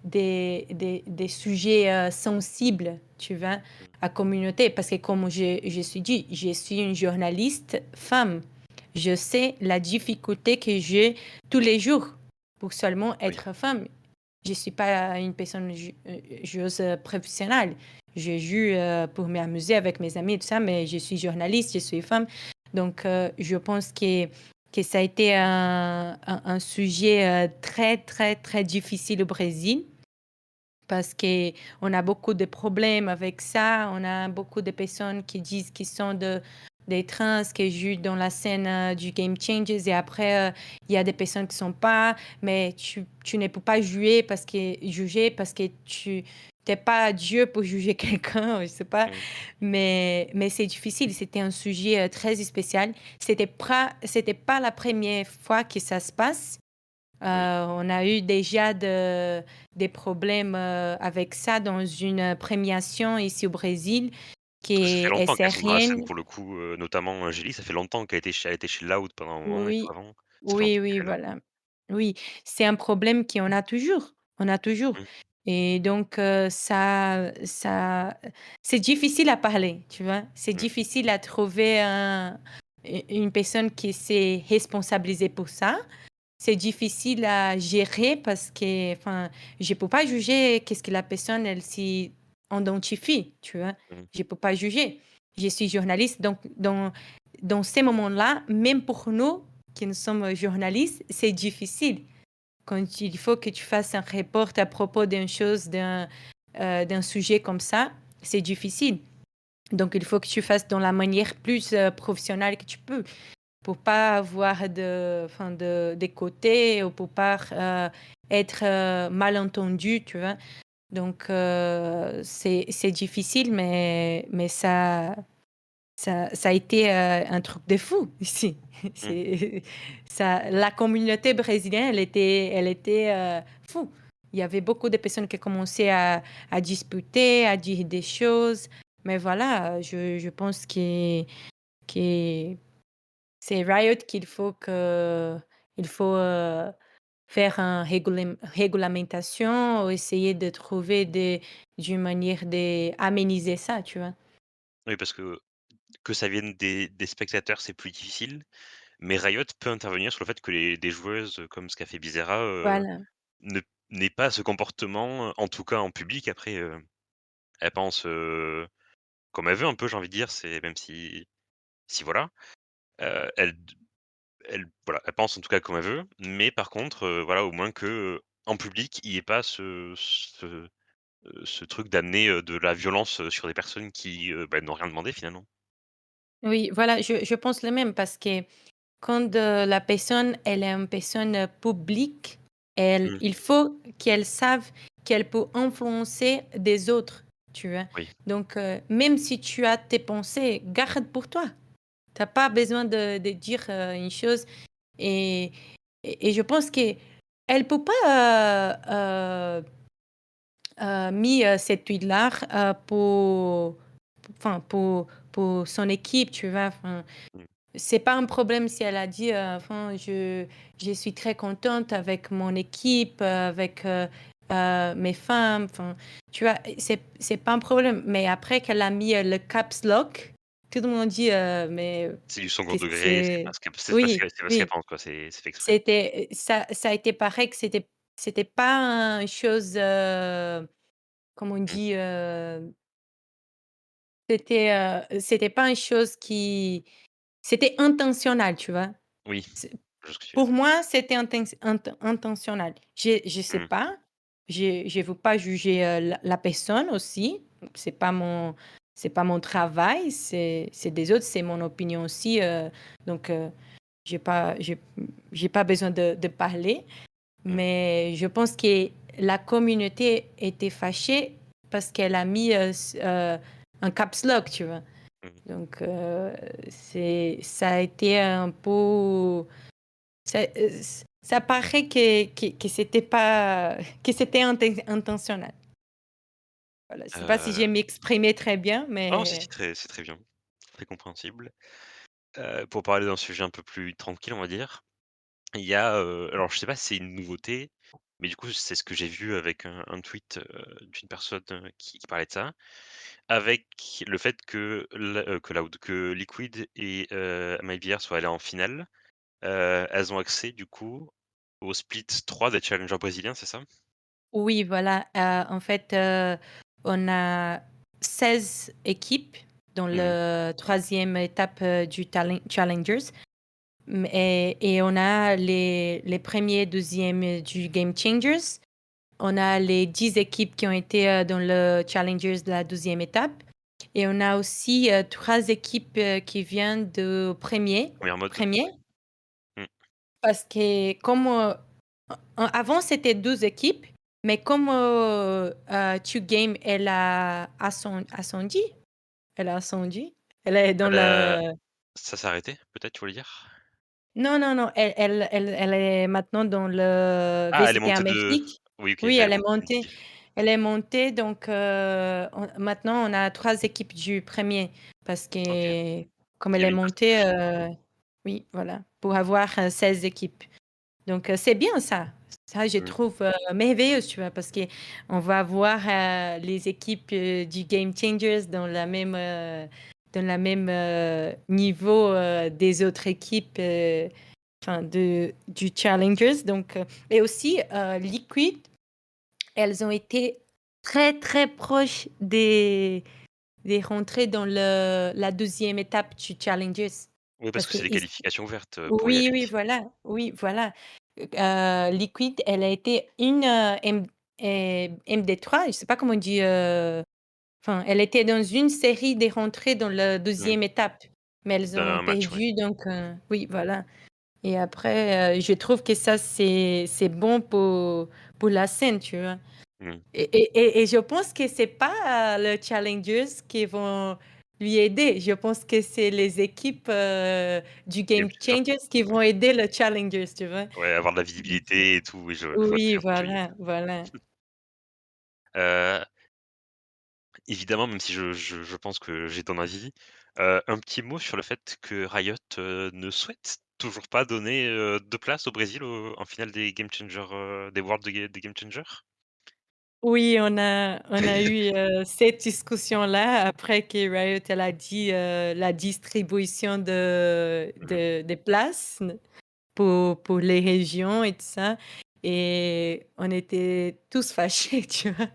des sujets, sensibles, tu vois? mmh, À communauté parce que comme je suis dit, je suis une journaliste femme. Je sais la difficulté que j'ai tous les jours pour seulement oui, être femme. Je suis pas une personne joueuse professionnelle. Je joue, pour m'amuser avec mes amis et tout ça, mais je suis journaliste, je suis femme. Donc, je pense que ça a été un sujet, très, très, très difficile au Brésil parce qu'on a beaucoup de problèmes avec ça. On a beaucoup de personnes qui disent qu'ils sont des trans qui jouent dans la scène, du Game Changers et après, il y a des personnes qui sont pas, mais tu ne peux pas juger parce que tu n'es pas Dieu pour juger quelqu'un, je sais pas. mmh, Mais c'est difficile. C'était un sujet, très spécial. C'était pas la première fois que ça se passe. oui. On a eu déjà des problèmes, avec ça dans une premiation ici au Brésil qui Parce que ça fait est longtemps qu'elles sont dans la scène SRN. pour le coup, notamment Angélie, ça fait longtemps qu'elle était chez Loud pendant un moment et tout Oui, avant. Ça fait oui, longtemps oui, qu'elle est là. voilà. Oui, c'est un problème qu'on a toujours, on a toujours Mmh, et donc c'est difficile à parler, tu vois? C'est mmh, difficile à trouver une personne qui s'est responsabilisée pour ça. C'est difficile à gérer parce que, enfin, je peux pas juger qu'est-ce que la personne, elle s'y identifie, tu vois? mmh, Je peux pas juger. Je suis journaliste, donc dans ces moments-là, même pour nous qui nous sommes journalistes, c'est difficile. Quand il faut que tu fasses un report à propos d'une chose, d'un sujet comme ça, c'est difficile. Donc il faut que tu fasses dans la manière plus, professionnelle que tu peux. Pour pas avoir enfin des côtés ou pour pas, être, mal entendu, tu vois? Donc c'est difficile mais ça a été, un truc de fou ici. mmh. C'est ça la communauté brésilienne, elle était, fou. Il y avait beaucoup de personnes qui commençaient à disputer, à dire des choses, mais voilà, je pense que c'est Riot qu'il faut, faire un régulamentation ou essayer de trouver d'une manière d'améniser ça, tu vois? Oui, parce que ça vienne des spectateurs, c'est plus difficile, mais Riot peut intervenir sur le fait que les des joueuses, comme ce qu'a fait Bizerra, Voilà, ne n'aient pas ce comportement, en tout cas en public. Après, elle pense, comme elle veut un peu, j'ai envie de dire, c'est même si voilà, elle voilà, elle pense en tout cas comme elle veut, mais par contre, voilà, au moins que, en public, il y ait pas ce truc d'amener, de la violence, sur des personnes qui, bah, n'ont rien demandé finalement. Oui, voilà, je pense le même parce que quand, la personne, elle est une personne, publique, Mmh, il faut qu'elle sache qu'elle peut influencer des autres, tu vois? oui. Donc, même si tu as tes pensées, garde pour toi. Tu as pas besoin de dire, une chose et je pense qu'elle peut pas, mis, cette huile-là, pour son équipe, tu vois? Enfin, Mmh, c'est pas un problème si elle a dit, enfin: Je suis très contente avec mon équipe, avec, mes femmes», enfin, tu vois? C'est pas un problème, mais après qu'elle a mis, le caps lock, tout le monde dit: «Mais c'est du second qu'est-ce que degré, c'est?» c'est Oui, parce qu'elle oui, pense quoi, c'est fait exprès. c'était, ça a été pareil que c'était pas une chose, comment on Mmh, dit? C'était pas une chose qui c'était intentionnel, tu vois? oui, C'est je vois ce que tu veux pour dire. moi, c'était intentionnel. Je sais Mmh, pas, je veux pas juger, la personne aussi. C'est pas mon c'est pas mon travail, c'est des autres, c'est mon opinion aussi, donc j'ai pas j'ai j'ai pas besoin de parler. mmh, Mais je pense que la communauté était fâchée parce qu'elle a mis, un caps lock, tu vois? mmh. Donc ça a été un peu ça paraît que c'était pas que c'était intentionnel. Voilà, je sais pas si j'ai Heu, m'exprimé très bien, non, mais c'est très bien, très compréhensible. Pour parler d'un sujet un peu plus tranquille, on va dire, il y a, alors je sais pas si c'est une nouveauté, mais du coup, c'est ce que j'ai vu avec un tweet, d'une personne, qui parlait de ça. Avec le fait que Liquid et MyBR soient allés en finale, elles ont accès du coup au split 3 des challengers brésiliens, c'est ça? oui, voilà, en fait, on a 16 équipes dans Mmh. le troisième étape, du Challengers. Et on a les 1ers, 2 du Game Changers. On a les 10 équipes qui ont été, dans le Challengers de la 12e étape et on a aussi, 3 équipes, qui viennent de premier Première mode? 1 Mmh. parce que comme, avant c'était 12 équipes, mais comme, 2 Game elle a ascendu, elle est dans Elle a le Ça s'est arrêté peut-être, tu voulais dire? non, non, non, elle est maintenant dans le Ah, elle est VCT montée de Amérique. oui, OK, Oui, elle est montée d'une div. elle est montée donc on maintenant on a 3 équipes du premier parce OK. que comme Il y elle est avait une place de montée, plus. oui, voilà, pour avoir, 16 équipes. Donc c'est bien ça. Ça, je Mmh. trouve, merveilleux, tu vois? Parce qu'on va avoir, les équipes, du Game Changers dans la même, niveau, des autres équipes, enfin du Challengers donc et aussi, Liquid, elles ont été très, très proches des rentrées dans la 2e étape du Challengers Oui, parce parce que c'est des qu'ils qualifications ouvertes, pour y oui, aller. oui, voilà, oui, voilà. Liquid, elle a été MD3, je sais pas comment on dit, enfin, elle était dans une série des rentrées dans la Mmh. 2e étape, mais elles ont D'un match, ouais. perdu donc oui, voilà et après, je trouve que ça, c'est bon pour la scène, tu vois? Mmh. Et je pense que c'est pas, le challengers qui vont lui aider. Je pense que c'est les équipes, du Game Game changer. Changers qui vont aider le challengers, tu vois? Ouais, avoir de la Donc visibilité et tout, oui, je vois très oui, bien ce que tu veux dire. voilà, voilà. Heu Évidemment, même si je pense que j'ai ton avis, un petit mot sur le fait que Riot, ne souhaite toujours pas donner, de place au Brésil en finale des Game Changers, des World des Game Changers? Oui, on a eu, cette discussion-là après que Riot, elle a dit, la distribution Mmh, des places. Pour les régions et tout ça et on était tous fâchés, tu vois?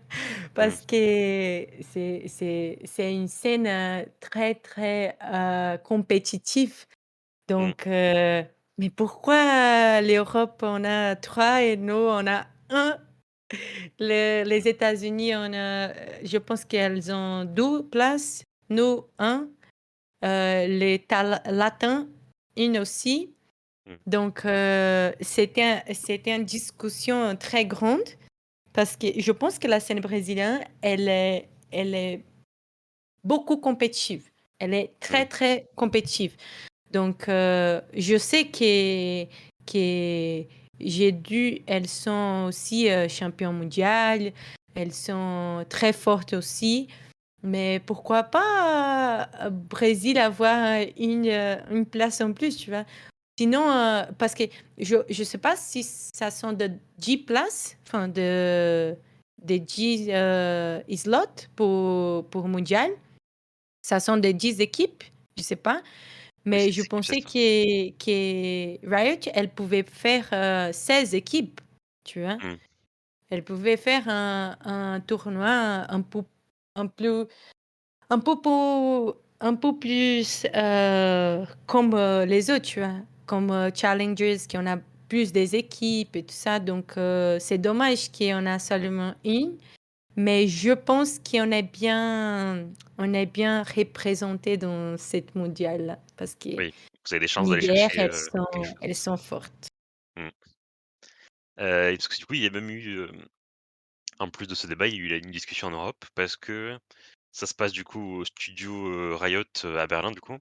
mmh, Parce que c'est une scène, très, très, compétitive mmh. donc mais pourquoi l'Europe on a 3 et nous on a un Les États-Unis, je pense qu'elles ont 2 places, nous 1, les latins, une aussi. Mmh, Donc, c'était une discussion très grande parce que je pense que la scène brésilienne, elle est beaucoup compétitive. Elle est très, mmh, très compétitive. Donc, je sais que elles sont aussi championnes mondiales, elles sont très fortes aussi. Mais pourquoi pas Brésil avoir une place en plus, tu vois? Sinon, parce que je sais pas si ça sont de 10 places, enfin de 10 slots pour mondial. Ça sont de 10 équipes, je sais pas. oui, Mais c'est je 10 équipes, c'est pensais ça. que Riot, elle pouvait faire 16 équipes, tu vois. Mmh, Elle pouvait faire un tournoi un peu, un peu plus comme les autres, tu vois. Comme Challengers, qui en a plus des équipes et tout ça. Donc, c'est dommage qu'il y en a mmh, seulement une. Mais je pense on est bien représenté dans cette mondiale-là. Parce que oui, vous avez des chances d'aller Niger, chercher, quelque chose. elles sont fortes. Mmh, et parce que du coup, il y a même eu, en plus de ce débat, il y a eu une discussion en Europe parce que ça se passe du coup au studio, Riot, à Berlin du coup,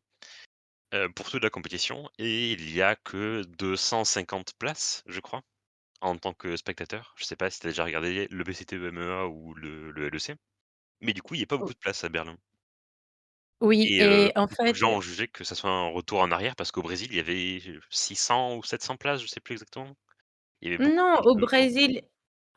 pour toute la compétition et il y a que 250 places, je crois, en tant que spectateur. Je sais pas si tu as déjà regardé le BCT EMEA ou le LEC, mais du coup, il y a pas beaucoup de places à Berlin Oui, et et en beaucoup de fait, gens ont jugé que ça soit un retour en arrière parce qu'au Brésil, il y avait 600 ou 700 places, je sais plus exactement. Il y avait beaucoup non, plus de gens.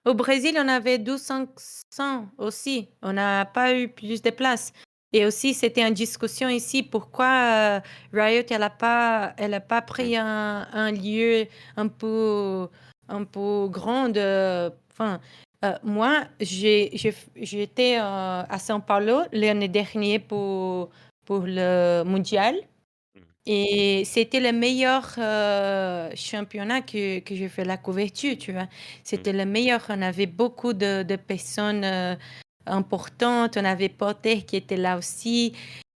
au Brésil, on avait 1200 aussi. On n'a pas eu plus de place. Et aussi, c'était une discussion ici, pourquoi Riot, elle a pas Mmh, pris un lieu un peu, un peu grand. Enfin, moi, j'étais à São Paulo l'année dernière pour le mondial. mmh, Et c'était le meilleur championnat que j'ai fait la couverture, tu vois. mmh, C'était le meilleur. On avait beaucoup de personnes importantes. On avait Potter qui était là aussi.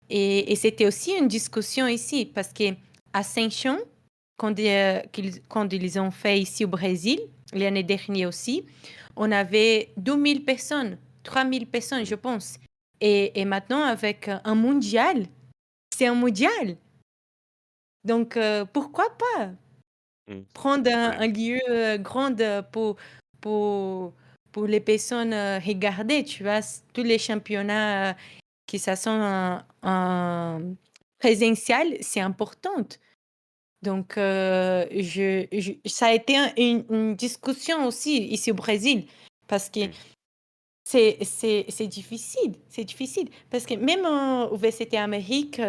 Et c'était aussi une discussion ici parce que Ascension, quand ils ont fait ici au Brésil, l'année dernière aussi, on avait 2000 personnes, 3000 personnes, mmh, je pense. Et maintenant, avec un mondial, c'est un mondial. Donc, pourquoi pas mmh. prendre Ouais, un lieu grand pour, pour les personnes regarder, tu vois, tous les championnats qui ça sont en présentiel, c'est important. Donc, ça a été une discussion aussi ici au Brésil parce que mmh, c'est difficile, c'est difficile parce que même au VCT Amérique,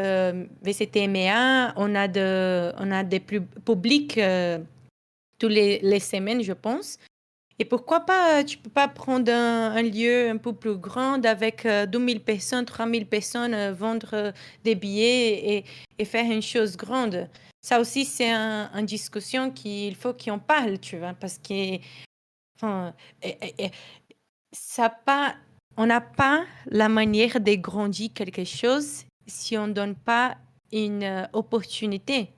VCT EMEA, on a des publics tous les semaines, je pense. Et pourquoi pas, tu peux pas prendre un lieu un peu plus grand avec 2000 personnes, 3000 personnes, vendre des billets et faire une chose grande. Ça aussi, c'est une discussion qu'il faut qu'on parle, tu vois, parce que enfin, et ça pas, on n'a pas la manière de grandir quelque chose si on ne donne pas une opportunité.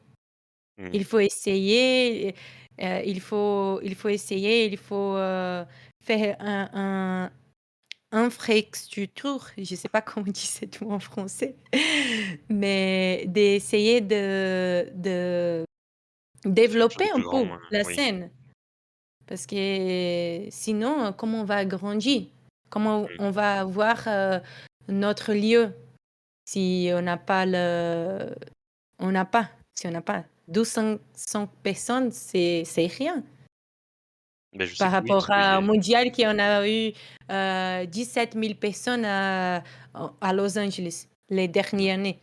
mmh. Il faut essayer, il faut essayer, il faut faire infrastructure, je ne sais pas comment on dit ce mot en français, mais d'essayer de Faire quelque chose développer de un plus grand, peu la oui. scène. Parce que sinon, comment on va grandir? Comment Mmh. on va avoir notre lieu si on n'a pas le... si on n'a pas 200 personnes, c'est rien. Beh, je sais Par que oui, parce rapport qu'il y à un a mondial qui en a eu 17 000 personnes à Los Angeles les mmh, dernières années.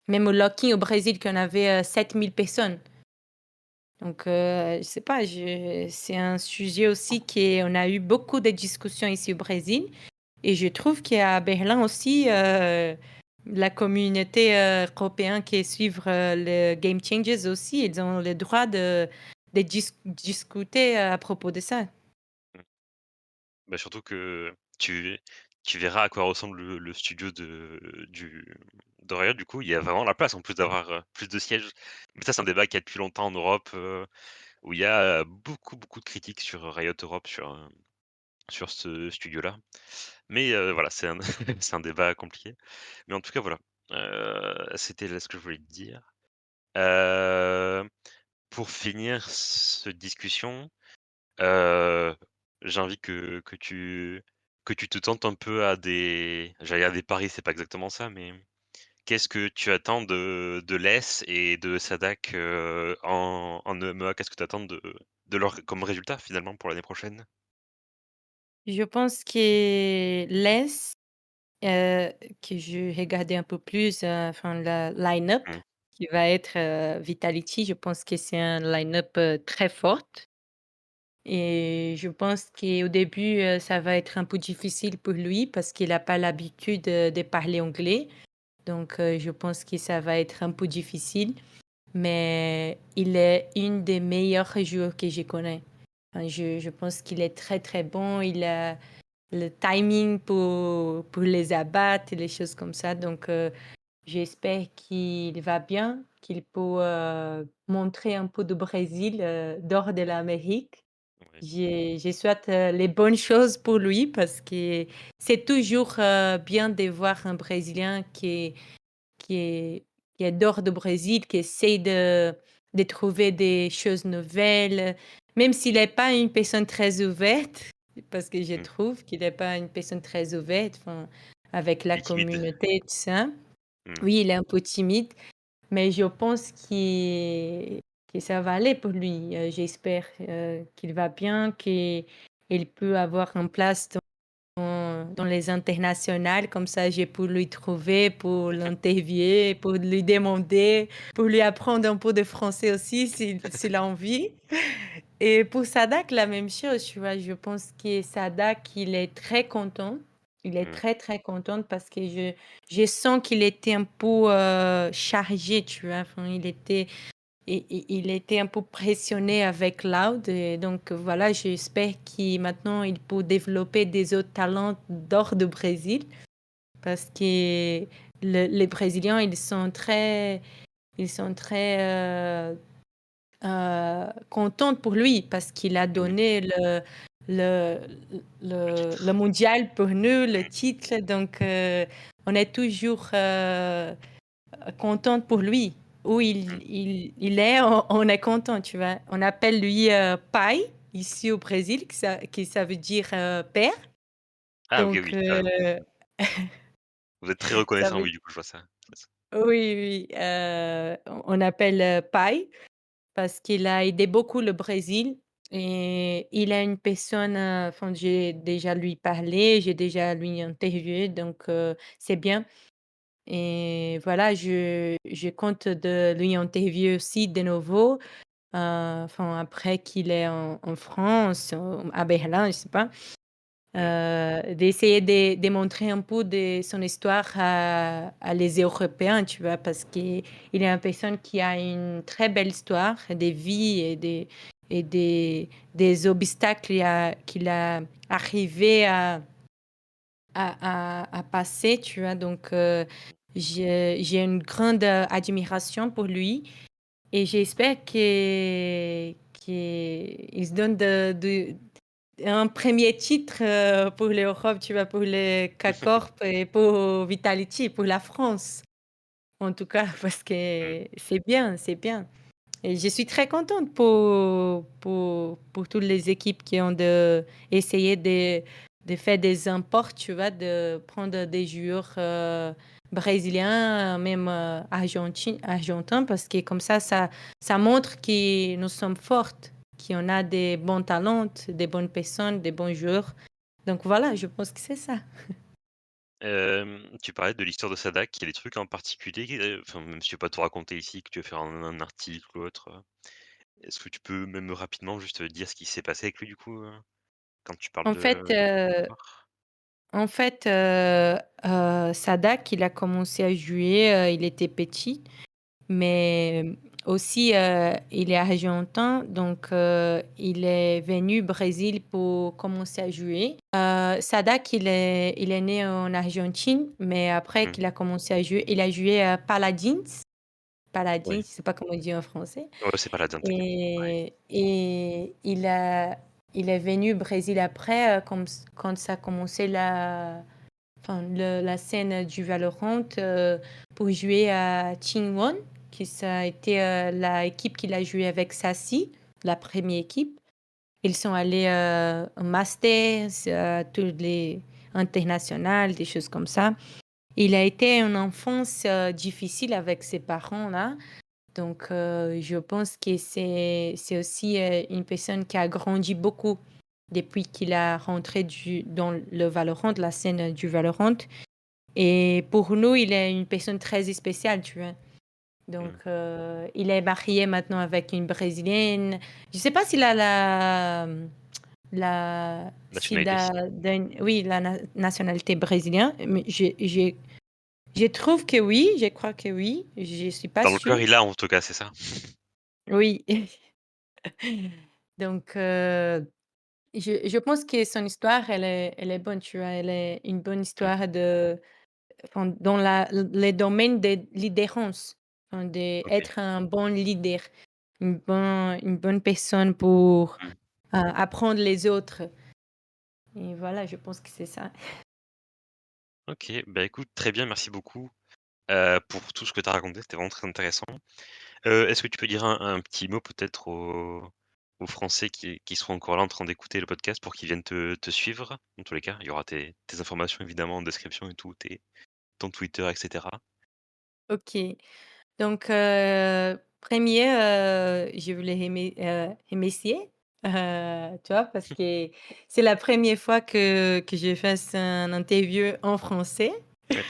Même au Locking au Brésil, qu'on avait 7 000 personnes. Donc, je sais pas, c'est un sujet aussi qu'on a eu beaucoup de discussions ici au Brésil. Et je trouve qu'à Berlin aussi, la communauté européenne qui suit le Game Changers aussi, ils ont le droit de discuter à propos de ça. mmh. Bah, surtout que tu verras à quoi ressemble le studio de Riot du coup, il y a vraiment la place en plus d'avoir, plus de sièges. Mais ça, c'est un débat qu'il y a depuis longtemps en Europe, où il y a, beaucoup, beaucoup de critiques sur Riot Europe, sur ce studio-là. Mais, voilà, c'est un c'est un débat compliqué. Mais en tout cas, voilà, c'était là ce que je voulais te dire. Heu, pour finir cette discussion, Heu, j'ai envie que tu te tentes un peu à des j'allais dire des paris, c'est pas exactement ça, mais qu'est-ce que tu attends de LES et de Sadak, en EMEA? Qu'est-ce que tu attends de leur comme résultat finalement pour l'année prochaine? Je pense que l'Est, heu, que je regardais un peu plus, enfin la line-up Mmh, qui va être, Vitality, je pense que c'est un line-up, très forte et je pense qu'au début, ça va être un peu difficile pour lui parce qu'il a pas l'habitude, de parler anglais. Donc je pense que ça va être un peu difficile, mais il est une des meilleurs joueurs que je connais. Enfin, je pense qu'il est très, très bon. Il a le timing pour les abattre et les choses comme ça. Donc j'espère qu'il va bien, qu'il peut, montrer un peu de Brésil, dehors de l'Amérique. ouais, Je souhaite, les bonnes choses pour lui parce que c'est toujours, bien de voir un Brésilien qui est qui adore le Brésil, qui essaye de trouver des choses nouvelles, même s'il est pas une personne très ouverte, parce que je mmh, trouve qu'il est pas une personne très ouverte, enfin, avec la il est timide. communauté et tout ça. Mmh, Oui, il est un peu timide, mais je pense que ça va aller pour lui. J'espère, qu'il va bien, qu'il peut avoir une place dans les internationales, comme ça j'ai pu lui trouver, pour l'interviewer, pour lui demander, pour lui apprendre un peu de français aussi s'il a envie. Et pour Sadak, la même chose, tu vois? Je pense que Sadak, il est très content. Il est mmh, très, très content parce que je sens qu'il était un peu, chargé, tu vois? Enfin, il était un peu pressionné avec Loud et donc voilà, j'espère qu'il maintenant il peut développer des autres talents d'hors de Brésil parce que les Brésiliens, ils sont très, contents pour lui parce qu'il a mmh, donné le le le titre. mondial pour nous, le Mmh, titre donc on est toujours, contente pour lui. Où mmh. il est, on est content, tu vois? On appelle lui, pai, ici au Brésil, que ça veut dire, père. Ah OK, Donc oui, carrément. Vous êtes très ça reconnaissant, veut oui, du coup, je vois ça. oui, oui, on appelle, pai parce qu'il a aidé beaucoup le Brésil et il a une personne, enfin, j'ai déjà lui parlé, j'ai déjà lui interviewé donc c'est bien. Et voilà, je compte de lui interviewer aussi de nouveau, enfin après qu'il est en France, à Berlin, je sais pas, Mmh, d'essayer de montrer un peu de son histoire à les Européens, tu vois? Parce qu'il est une personne qui a une très belle histoire de vie et des obstacles qu'il a arrivé à passer, tu vois? Donc j'ai une grande, admiration pour lui et j'espère qu'il se donne de un premier titre, pour l'Europe, tu vois? Pour le K-Corp et pour Vitality, pour la France, en tout cas, parce mmh. que c'est bien, c'est bien et je suis très contente pour toutes les équipes qui ont essayé de faire des imports, tu vois? De prendre des joueurs, brésiliens, même, argentins parce que comme ça montre que nous sommes fortes, qu'on a des bons talents, des bonnes personnes, des bons joueurs. Donc voilà, je pense que c'est ça. Tu parlais de l'histoire de Sadak, il y a des trucs en particulier, enfin, même si tu veux pas tout raconter ici, que tu veux faire un article ou autre, est-ce que tu peux même rapidement juste, dire ce qui s'est passé avec lui du coup, quand tu parles En fait, de l'histoire? En fait, Sadak, il a commencé à jouer, il était petit, mais aussi, il est argentin, donc il est venu au Brésil pour commencer à jouer. Sadak, il est né en Argentine, mais après Mmh. qu'il a commencé à jouer, il a joué à Paladins. Paladins, je Ouais. ne sais pas comment on dit en français. Ouais, c'est pas la dinde, t'inquiète. Ouais. Et il est venu au Brésil après, quand ça a commencé la scène du Valorant, pour jouer à Team qui ça a été la équipe qu'il a joué avec Sassy, la première équipe. Ils sont allés au Masters, tous les internationales, des choses comme ça. Il a été une enfance difficile avec ses parents là. Donc, je pense que c'est aussi une personne qui a grandi beaucoup depuis qu'il a rentré dans le Valorant, la scène du Valorant. Et pour nous, il est une personne très spéciale, tu vois. Donc, Mmh. il est marié maintenant avec une Brésilienne. Je ne sais pas s'il a Nationalité? oui, nationalité brésilienne, mais je trouve que oui, je crois que oui, je suis pas Dans le cœur, sûre. il a en tout cas, c'est ça? Oui. Donc, je pense que son histoire, elle est bonne, tu vois. Elle est une bonne Mmh. histoire dans les domaines de leaderance, OK. d'être un bon leader, une bonne personne pour Mmh. apprendre les autres. Et voilà, je pense que c'est ça. OK, bah, écoute, très bien, merci beaucoup, pour tout ce que tu as raconté, c'était vraiment très intéressant. Est-ce que tu peux dire un petit mot peut-être aux Français qui seront encore là en train d'écouter le podcast pour qu'ils viennent te suivre? Dans tous les cas, il y aura tes informations évidemment en description et tout, ton Twitter et cetera. OK. Donc, 1 je voulais remercier, tu vois? Parce que c'est la première fois que je fasse un interview en français. Ouais.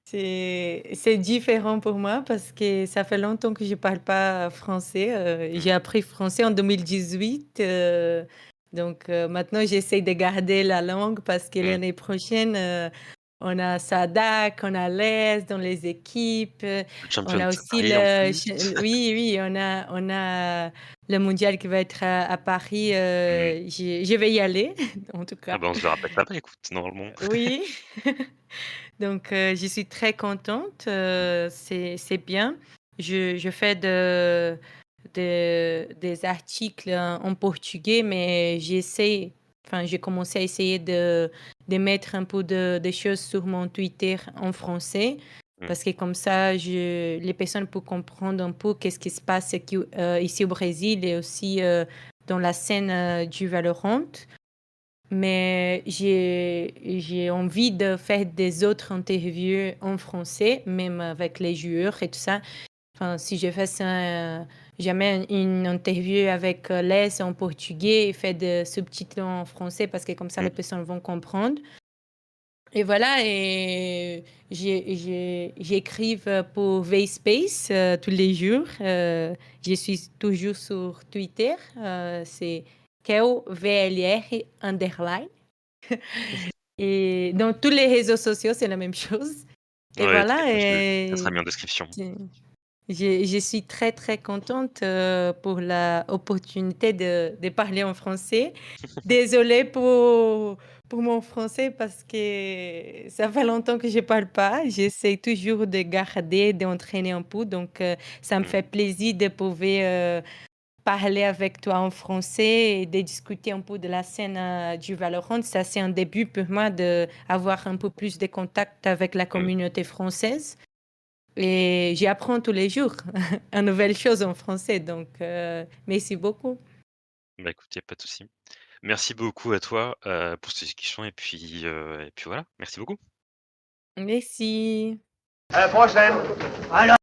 C'est différent pour moi parce que ça fait longtemps que je parle pas français, Mmh. j'ai appris français en 2018, donc maintenant j'essaie de garder la langue parce que Mmh. l'année prochaine, on a Sadak, on a Les dans les équipes, Le on champion de a aussi Paris en plus. oui, oui, on a le mondial qui va être à Paris, Mmh. je vais y aller en tout Ah cas. bah, on se verra peut-être là-bas écoute, normalement. Oui. Donc, je suis très contente, c'est bien. Je fais des articles en portugais, mais j'ai commencé à essayer de mettre un peu des choses sur mon Twitter en français, Mmh. parce que comme ça, les personnes peuvent comprendre un peu qu'est-ce qui se passe ici au Brésil et aussi dans la scène du Valorant. Mais j'ai envie de faire des autres interviews en français, même avec les joueurs et tout ça. Enfin, si je fais ça, jamais une interview avec Les en portugais et faire des sous-titres en français parce que comme ça, les Mmh. personnes vont comprendre. Et voilà, et j'écrive pour VSpace tous les jours. Je suis toujours sur Twitter. C'est KELVLR underline. Et dans tous les réseaux sociaux, c'est la même chose. Et Ouais, voilà, t'inquiète pas, ça sera et mis en description. je je suis très, très contente, pour l'opportunité de parler en français. Désolée pour mon français parce que ça fait longtemps que je parle pas. J'essaie toujours de garder, d'entraîner un peu, donc ça me Mmh. fait plaisir de pouvoir, parler avec toi en français et de discuter un peu de la scène, du Valorant. Ça, c'est un début pour moi d'avoir un peu plus de contact avec la Mmh. communauté française et j'apprends tous les jours une nouvelle chose en français donc merci beaucoup. Bah, écoute, il y a pas de souci. Merci beaucoup à toi, pour cette discussion et puis voilà, merci beaucoup. Merci. À la prochaine. Alors